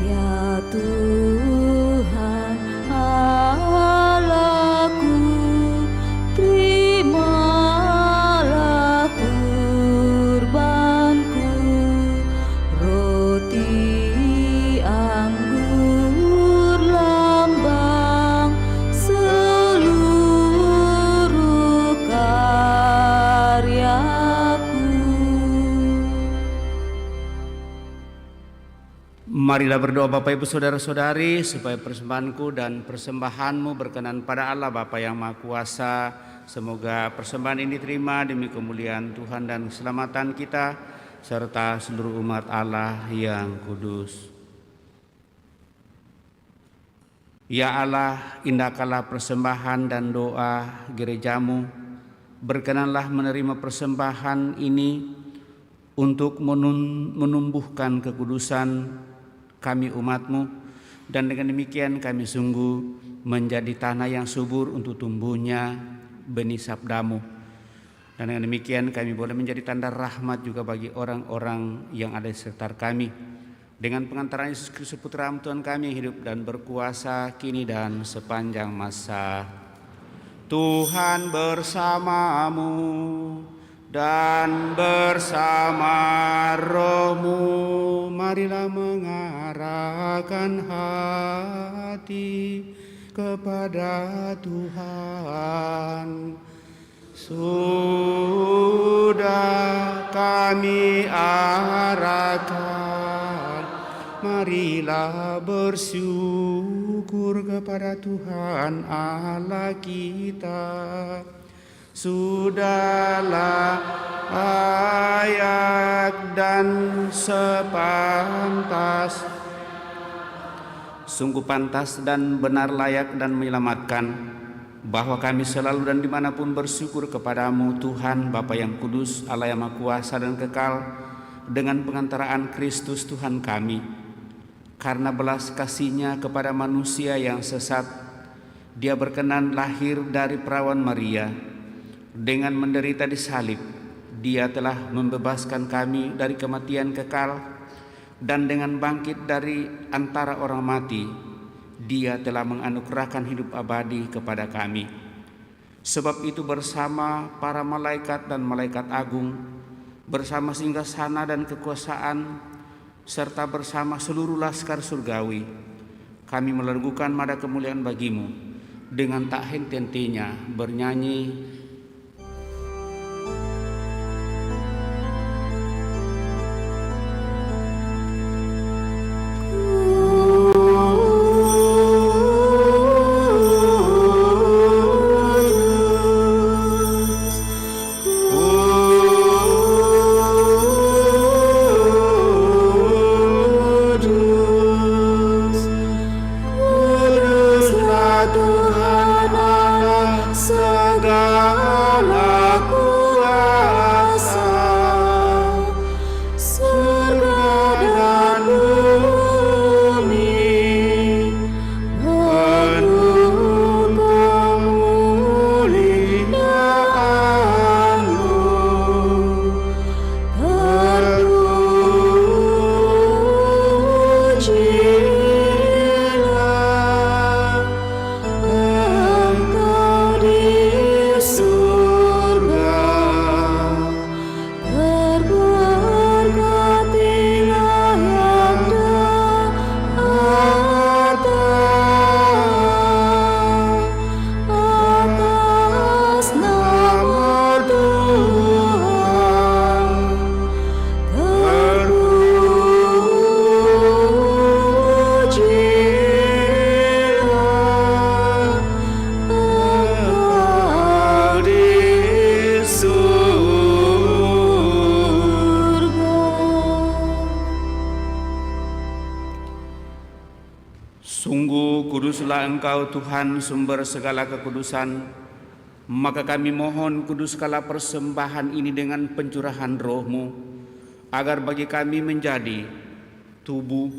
Ya Tuhan Allahku, terimalah kurbanku, roti anggur lambang seluruh karyaku. Marilah berdoa Bapak Ibu Saudara-saudari supaya persembahanku dan persembahanmu berkenan pada Allah Bapa yang Maha Kuasa. Semoga persembahan ini diterima demi kemuliaan Tuhan dan keselamatan kita serta seluruh umat Allah yang kudus. Ya Allah, indahkanlah persembahan dan doa gerejamu. Berkenanlah menerima persembahan ini untuk menumbuhkan kekudusan kami umatmu, dan dengan demikian kami sungguh menjadi tanah yang subur untuk tumbuhnya benih sabdamu. Dan dengan demikian kami boleh menjadi tanda rahmat juga bagi orang-orang yang ada di sekitar kami. Dengan pengantaran Yesus Kristus Putra Tuhan kami yang hidup dan berkuasa kini dan sepanjang masa. Tuhan bersamamu dan bersama rohmu. Marilah mengarahkan hati kepada Tuhan. Sudah kami arahkan, marilah bersyukur kepada Tuhan Allah kita. Sudahlah layak dan sepantas, sungguh pantas dan benar, layak dan menyelamatkan, bahwa kami selalu dan dimanapun bersyukur kepadamu Tuhan Bapa yang kudus, Allah yang Maha Kuasa dan kekal, dengan pengantaraan Kristus Tuhan kami. Karena belas kasih-Nya kepada manusia yang sesat, Dia berkenan lahir dari perawan Maria. Dengan menderita di salib, Dia telah membebaskan kami dari kematian kekal, dan dengan bangkit dari antara orang mati, Dia telah menganugerahkan hidup abadi kepada kami. Sebab itu bersama para malaikat dan malaikat agung, bersama singgasana dan kekuasaan, serta bersama seluruh laskar surgawi, kami melakukan nada kemuliaan bagimu dengan tak henti-hentinya bernyanyi, Sungguh kuduslah Engkau Tuhan sumber segala kekudusan, maka kami mohon kuduskanlah persembahan ini dengan pencurahan roh-Mu, agar bagi kami menjadi tubuh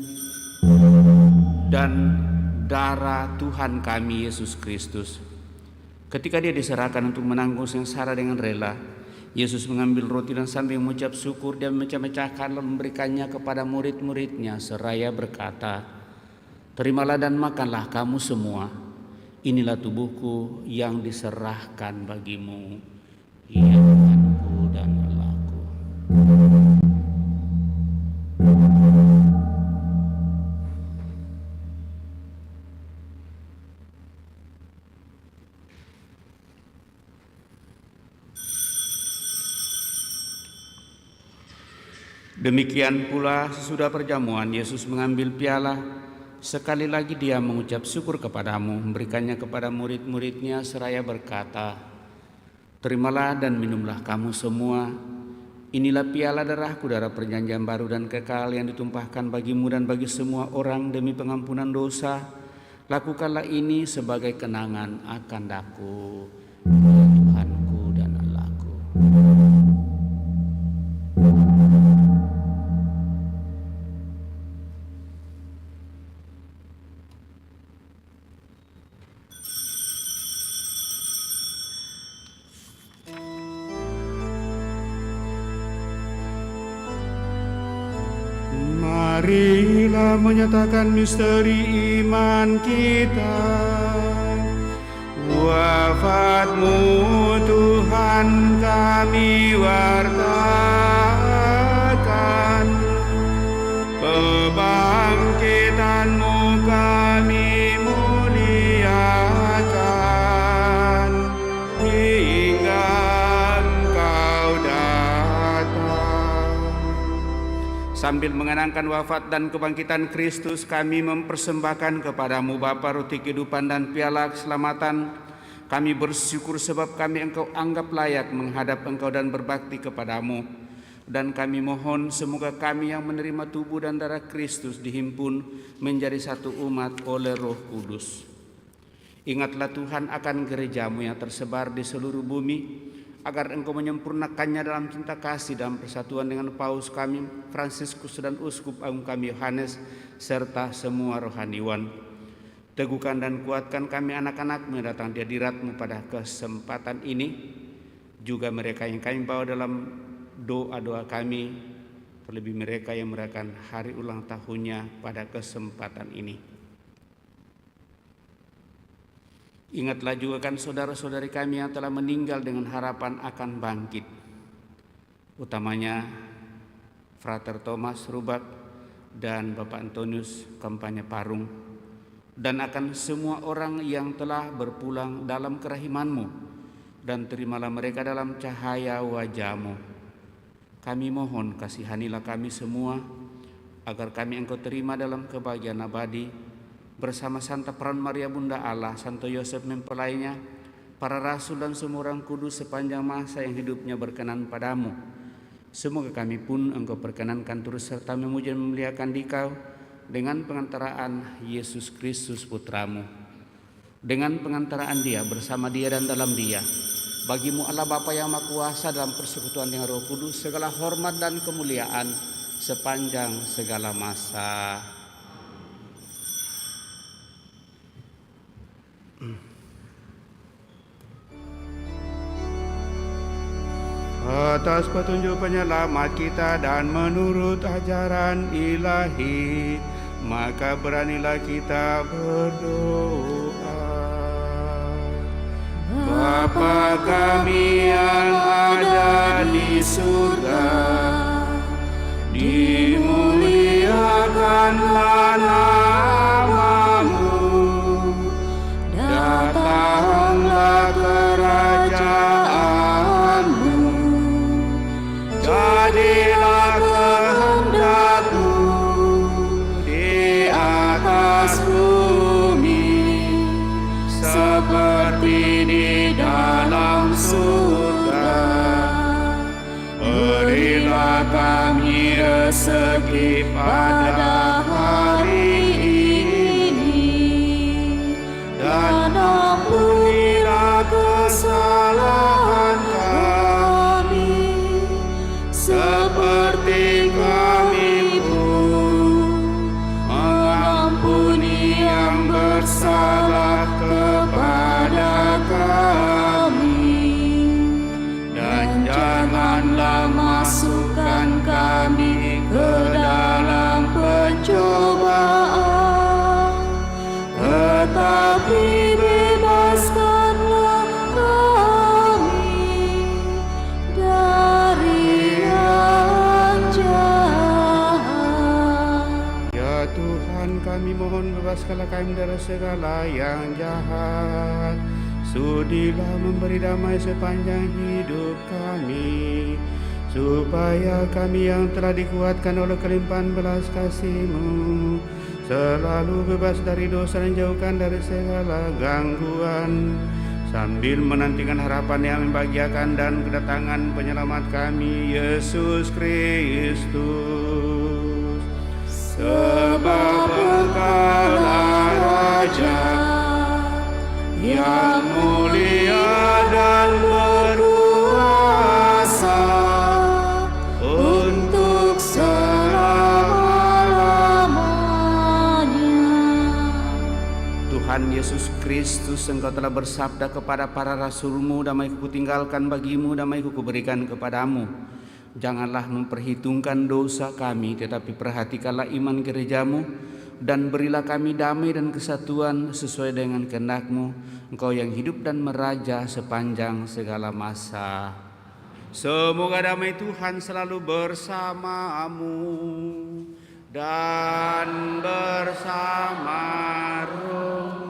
dan darah Tuhan kami Yesus Kristus. Ketika dia diserahkan untuk menanggung sengsara dengan rela, Yesus mengambil roti dan sambil mengucap syukur, dia memecah-mecahkan lalu memberikannya kepada murid-muridnya seraya berkata, "Terimalah dan makanlah kamu semua. Inilah tubuhku yang diserahkan bagimu. Ia Tuhanku dan Allahku." Demikian pula sesudah perjamuan Yesus mengambil piala. Sekali lagi dia mengucap syukur kepadamu, memberikannya kepada murid-muridnya seraya berkata, "Terimalah dan minumlah kamu semua. Inilah piala darahku, darah perjanjian baru dan kekal yang ditumpahkan bagimu dan bagi semua orang demi pengampunan dosa. Lakukanlah ini sebagai kenangan akan aku, ya Tuhanku dan Allahku." Marilah menyatakan misteri iman kita. Wafat-Mu Tuhan kami wartakan, kebangkitan-Mu kami muliakan, hingga Engkau datang. Sambil mengenangkan wafat dan kebangkitan Kristus, kami mempersembahkan kepada-Mu Bapa roti kehidupan dan piala keselamatan. Kami bersyukur sebab kami Engkau anggap layak menghadap Engkau dan berbakti kepada-Mu. Dan kami mohon semoga kami yang menerima tubuh dan darah Kristus dihimpun menjadi satu umat oleh Roh Kudus. Ingatlah Tuhan akan gereja-Mu yang tersebar di seluruh bumi, agar Engkau menyempurnakannya dalam cinta kasih dan persatuan dengan Paus kami Fransiskus dan Uskup Agung kami Yohanes serta semua rohaniwan. Teguhkan dan kuatkan kami anak-anak-Mu yang datang di hadirat-Mu pada kesempatan ini, juga mereka yang kami bawa dalam doa-doa kami, terlebih mereka yang merayakan hari ulang tahunnya pada kesempatan ini. Ingatlah juga kan saudara-saudari kami yang telah meninggal dengan harapan akan bangkit, utamanya Frater Thomas Rubak dan Bapak Antonius Kampanye Parung, dan akan semua orang yang telah berpulang dalam kerahiman-Mu, dan terimalah mereka dalam cahaya wajah-Mu. Kami mohon kasihanilah kami semua, agar kami Engkau terima dalam kebahagiaan abadi, bersama Santa Peran Maria Bunda Allah, Santo Yosef mempelainya, para rasul dan semua orang kudus sepanjang masa yang hidupnya berkenan padamu. Semoga kami pun Engkau perkenankan turut serta memuji dan memuliakan Dikau dengan pengantaraan Yesus Kristus Putra-Mu. Dengan pengantaraan Dia, bersama Dia dan dalam Dia, bagi-Mu Allah Bapa yang Maha Kuasa dalam persekutuan dengan Roh Kudus, segala hormat dan kemuliaan sepanjang segala masa. Atas petunjuk penyelamat kita dan menurut ajaran ilahi, maka beranilah kita berdoa. Bapa kami yang ada di surga, dimuliakanlah nama-Mu, datanglah kerajaan-Mu, jadilah kehendak-Mu di atas bumi seperti di dalam surga. Berilah kami rezeki pada hari ini, Ampunilah kesalahan kami, seperti kami pun mengampuni yang bersalah kepada kami. Dan janganlah masukkan kami ke dalam pencobaan, tetapi bebaskanlah kami dari yang jahat. Ya Tuhan, kami mohon bebaskanlah kami dari segala yang jahat. Sudilah memberi damai sepanjang hidup kami, supaya kami yang telah dikuatkan oleh kelimpahan belas kasih-Mu selalu bebas dari dosa dan jauhkan dari segala gangguan, sambil menantikan harapan yang membahagiakan dan kedatangan penyelamat kami, Yesus Kristus. Sebab Engkaulah Raja yang mulia dan berkuasa untuk Tuhan Yesus Kristus, Engkau telah bersabda kepada para rasul-Mu, damai-Ku tinggalkan bagimu, damai-Ku kuberikan kepadamu. Janganlah memperhitungkan dosa kami, tetapi perhatikanlah iman gereja-Mu, dan berilah kami damai dan kesatuan sesuai dengan kehendak-Mu, Engkau yang hidup dan meraja sepanjang segala masa. Semoga damai Tuhan selalu bersamamu dan bersama roh.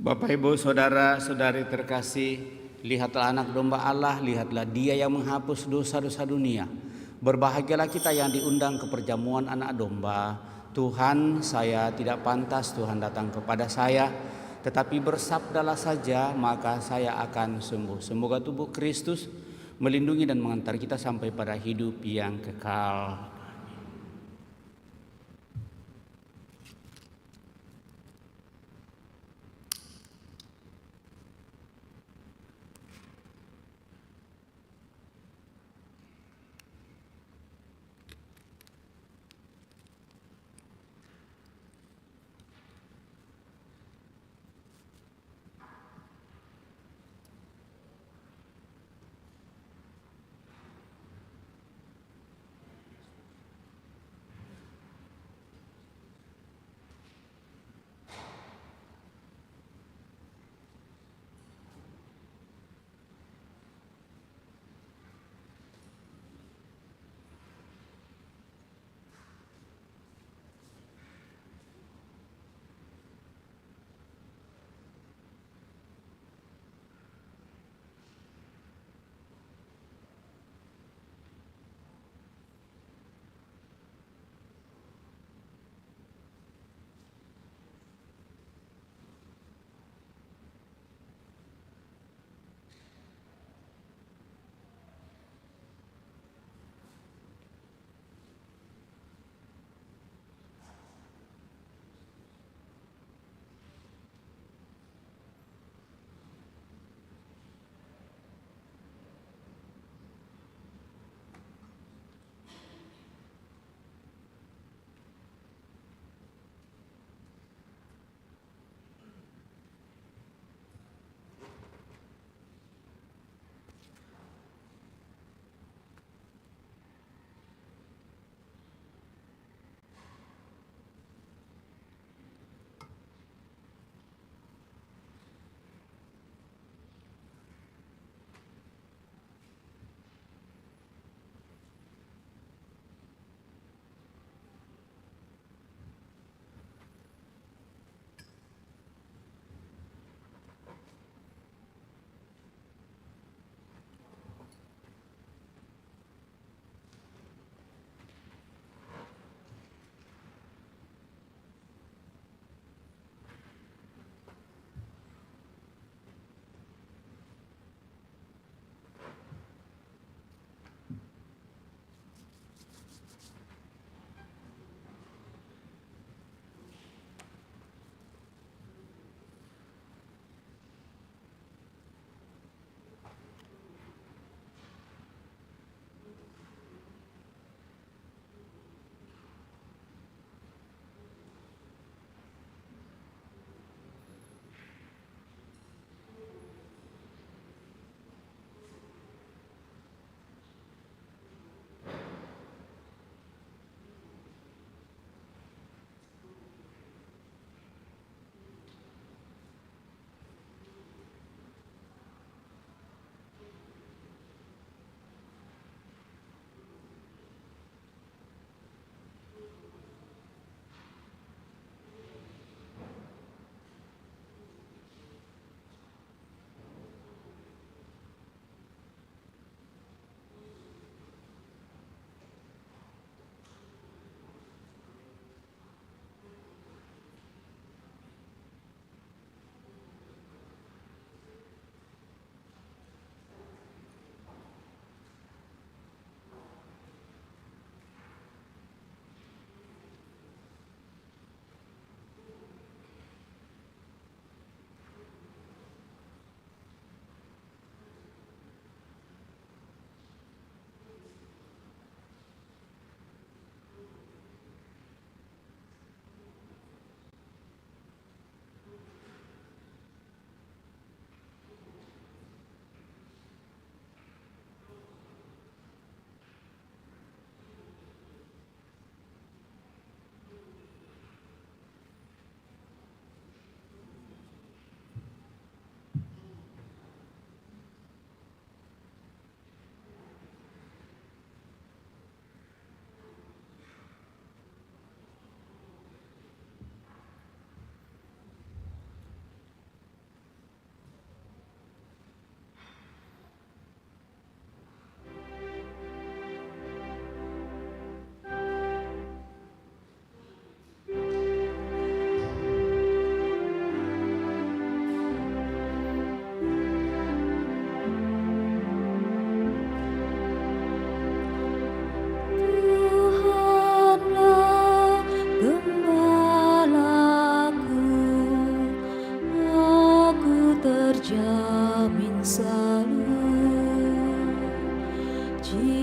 Bapak, Ibu, Saudara-saudari terkasih, lihatlah anak domba Allah, lihatlah Dia yang menghapus dosa-dosa dunia. Berbahagialah kita yang diundang ke perjamuan anak domba. Tuhan, saya tidak pantas Tuhan datang kepada saya, tetapi bersabdalah saja maka saya akan sembuh. Semoga tubuh Kristus melindungi dan mengantar kita sampai pada hidup yang kekal.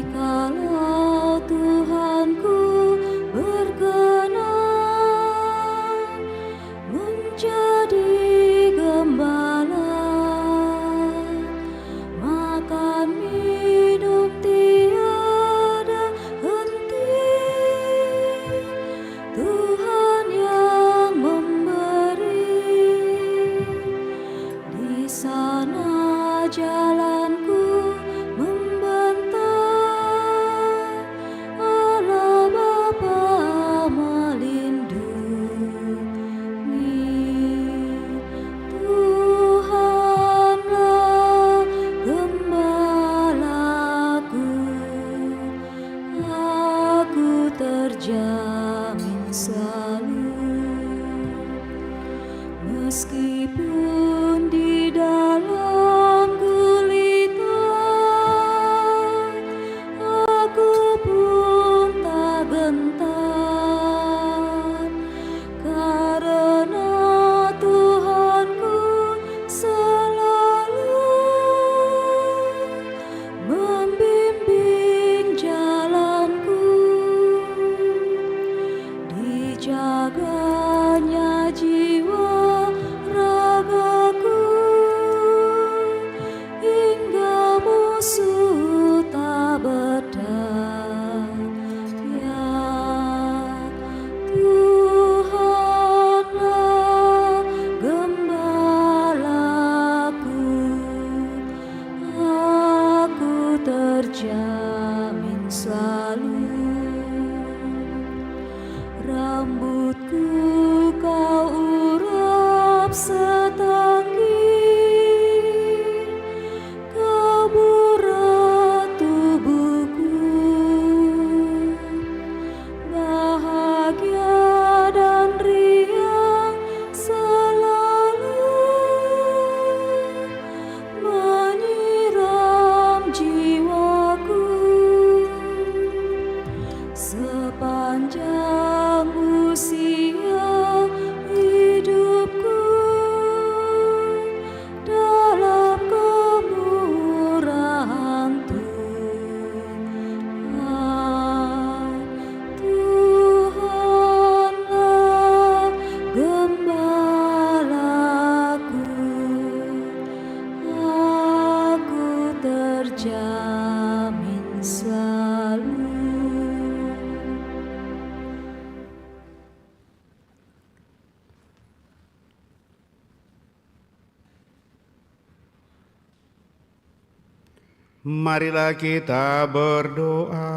Jikalau Tuhanku berkenan menjadi gembala, makan minum tiada henti. Tuhan yang memberi, di sana jalanku membentang. Allah Bapa melindungi. Tuhanlah gembalaku, aku terjamin selalu. Meskipun di dalam gulita, aku pun tak gentar, karena Tuhanku selalu membimbing jalanku. Dijaganya jiwa ragaku, hingga musuh tak berdaya. Tuhanlah gembalaku, aku terjamin selalu. Rambutku kau urap setanggi, kau burat tubuhku. Bahagia dan riang selalu menyiram jiwaku. Sepanjang usia hidupku, dalam kemurahan Tuhan. Tuhanlah gembalaku, aku terjamin selalu. Marilah kita berdoa.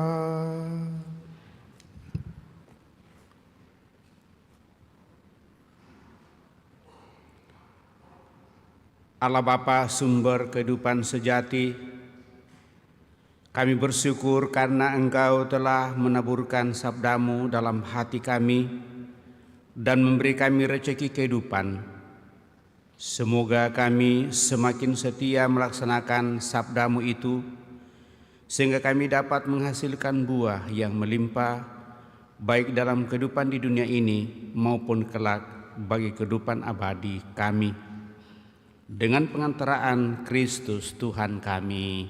Allah Bapa, sumber kehidupan sejati, kami bersyukur karena Engkau telah menaburkan sabda-Mu dalam hati kami dan memberi kami rezeki kehidupan. Semoga kami semakin setia melaksanakan sabda-Mu itu, sehingga kami dapat menghasilkan buah yang melimpah, baik dalam kehidupan di dunia ini maupun kelak bagi kehidupan abadi kami. Dengan pengantaraan Kristus Tuhan kami.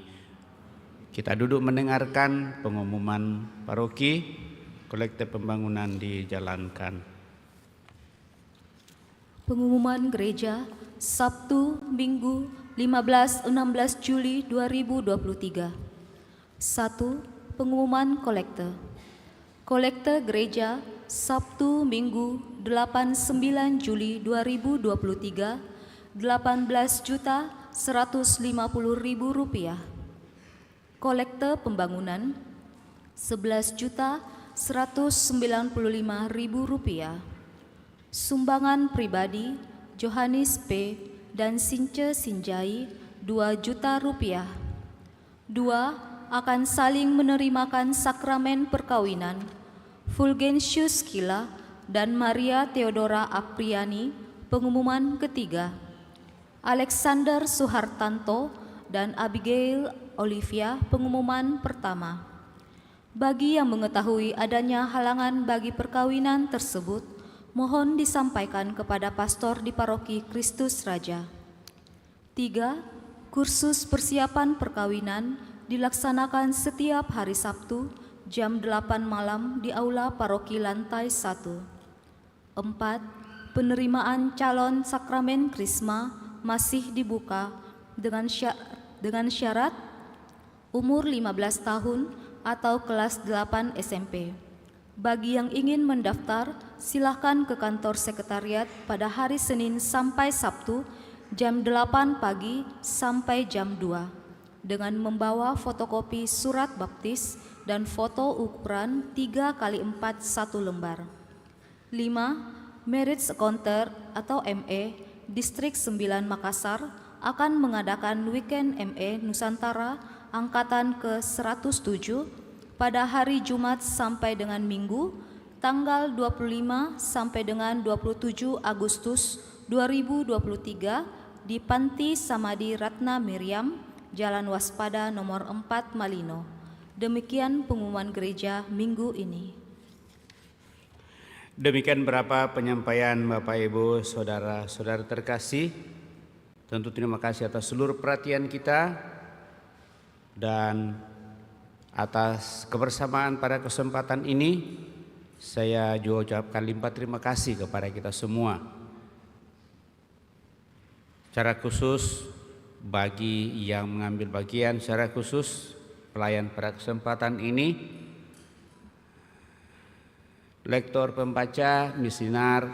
Kita duduk mendengarkan pengumuman paroki, kolekte pembangunan dijalankan. Pengumuman gereja Sabtu Minggu 15-16 Juli 2023. 1. Pengumuman kolekte. Kolekte gereja Sabtu Minggu 8-9 Juli 2023 18.150.000 rupiah. Kolekte pembangunan 11.195.000 rupiah. Sumbangan pribadi Johannes P. dan Since Sinjai 2 juta rupiah. 2. Akan saling menerimakan sakramen perkawinan Fulgentius Kila dan Maria Theodora Apriani. Pengumuman ketiga, Alexander Suhartanto dan Abigail Olivia. Pengumuman pertama, bagi yang mengetahui adanya halangan bagi perkawinan tersebut, mohon disampaikan kepada pastor di paroki Kristus Raja. 3. Kursus persiapan perkawinan dilaksanakan setiap hari Sabtu jam 8 malam di Aula Paroki Lantai 1. 4. Penerimaan calon sakramen Krisma masih dibuka dengan syarat umur 15 tahun atau kelas 8 SMP. Bagi yang ingin mendaftar, silakan ke kantor sekretariat pada hari Senin sampai Sabtu jam 8 pagi sampai jam 2 dengan membawa fotokopi surat baptis dan foto ukuran 3x4 1 lembar. 5. Merit Counter atau ME Distrik 9 Makassar akan mengadakan weekend ME Nusantara angkatan ke-107 pada hari Jumat sampai dengan Minggu tanggal 25 sampai dengan 27 Agustus 2023 di Panti Samadi Ratna Miriam, Jalan Waspada nomor 4 Malino. Demikian pengumuman gereja minggu ini. Demikian berapa penyampaian Bapak Ibu Saudara-saudara terkasih. Tentu terima kasih atas seluruh perhatian kita dan atas kebersamaan pada kesempatan ini. Saya juga ucapkan limpah terima kasih kepada kita semua. Secara khusus bagi yang mengambil bagian secara khusus pelayan pada kesempatan ini, lektor pembaca, misinar,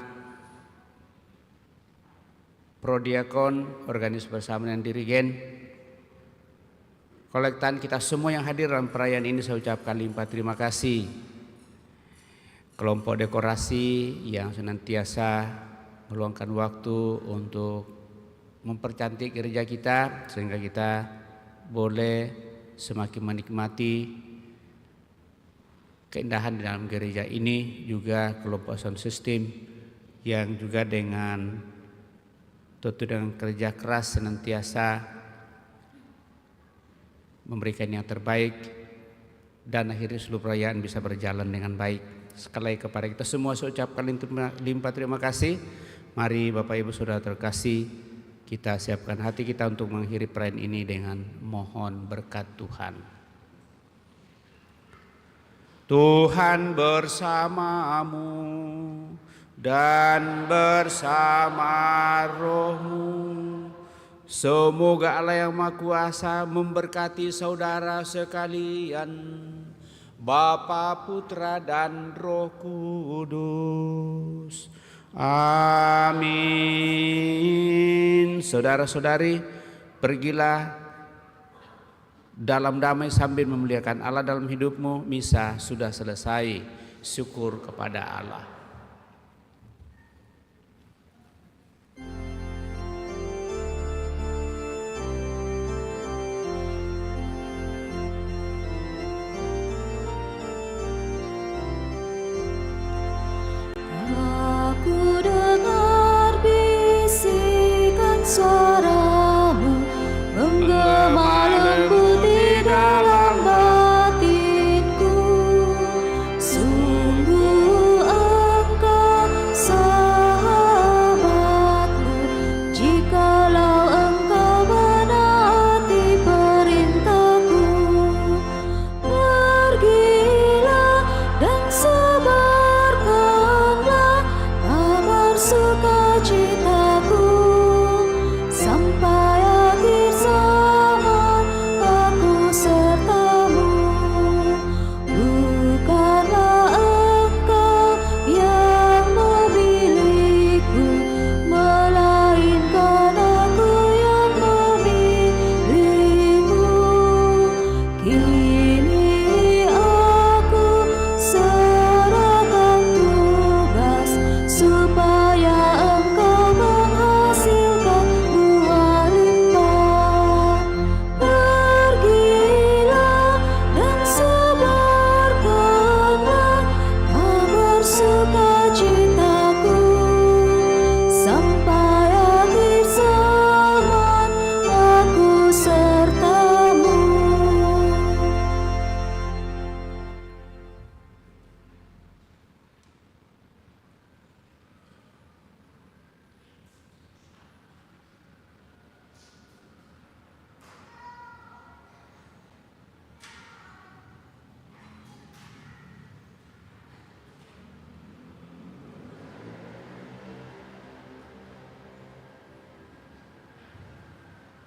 prodiakon, organis bersama dan dirigen, kolektan kita semua yang hadir dalam perayaan ini saya ucapkan limpah terima kasih. Kelompok dekorasi yang senantiasa meluangkan waktu untuk mempercantik gereja kita sehingga kita boleh semakin menikmati keindahan di dalam gereja ini. Juga kelompok sound system yang juga dengan kerja keras senantiasa memberikan yang terbaik dan akhirnya seluruh perayaan bisa berjalan dengan baik. Sekali lagi kepada kita semua saya ucapkan limpah terima kasih. Mari Bapak Ibu Saudara terkasih, kita siapkan hati kita untuk mengakhiri perayaan ini dengan mohon berkat Tuhan. Tuhan bersamamu dan bersama rohmu. Semoga Allah yang Maha Kuasa memberkati saudara sekalian, Bapa, Putra, dan Roh Kudus. Amin. Saudara-saudari, pergilah dalam damai sambil memuliakan Allah dalam hidupmu. Misa sudah selesai. Syukur kepada Allah.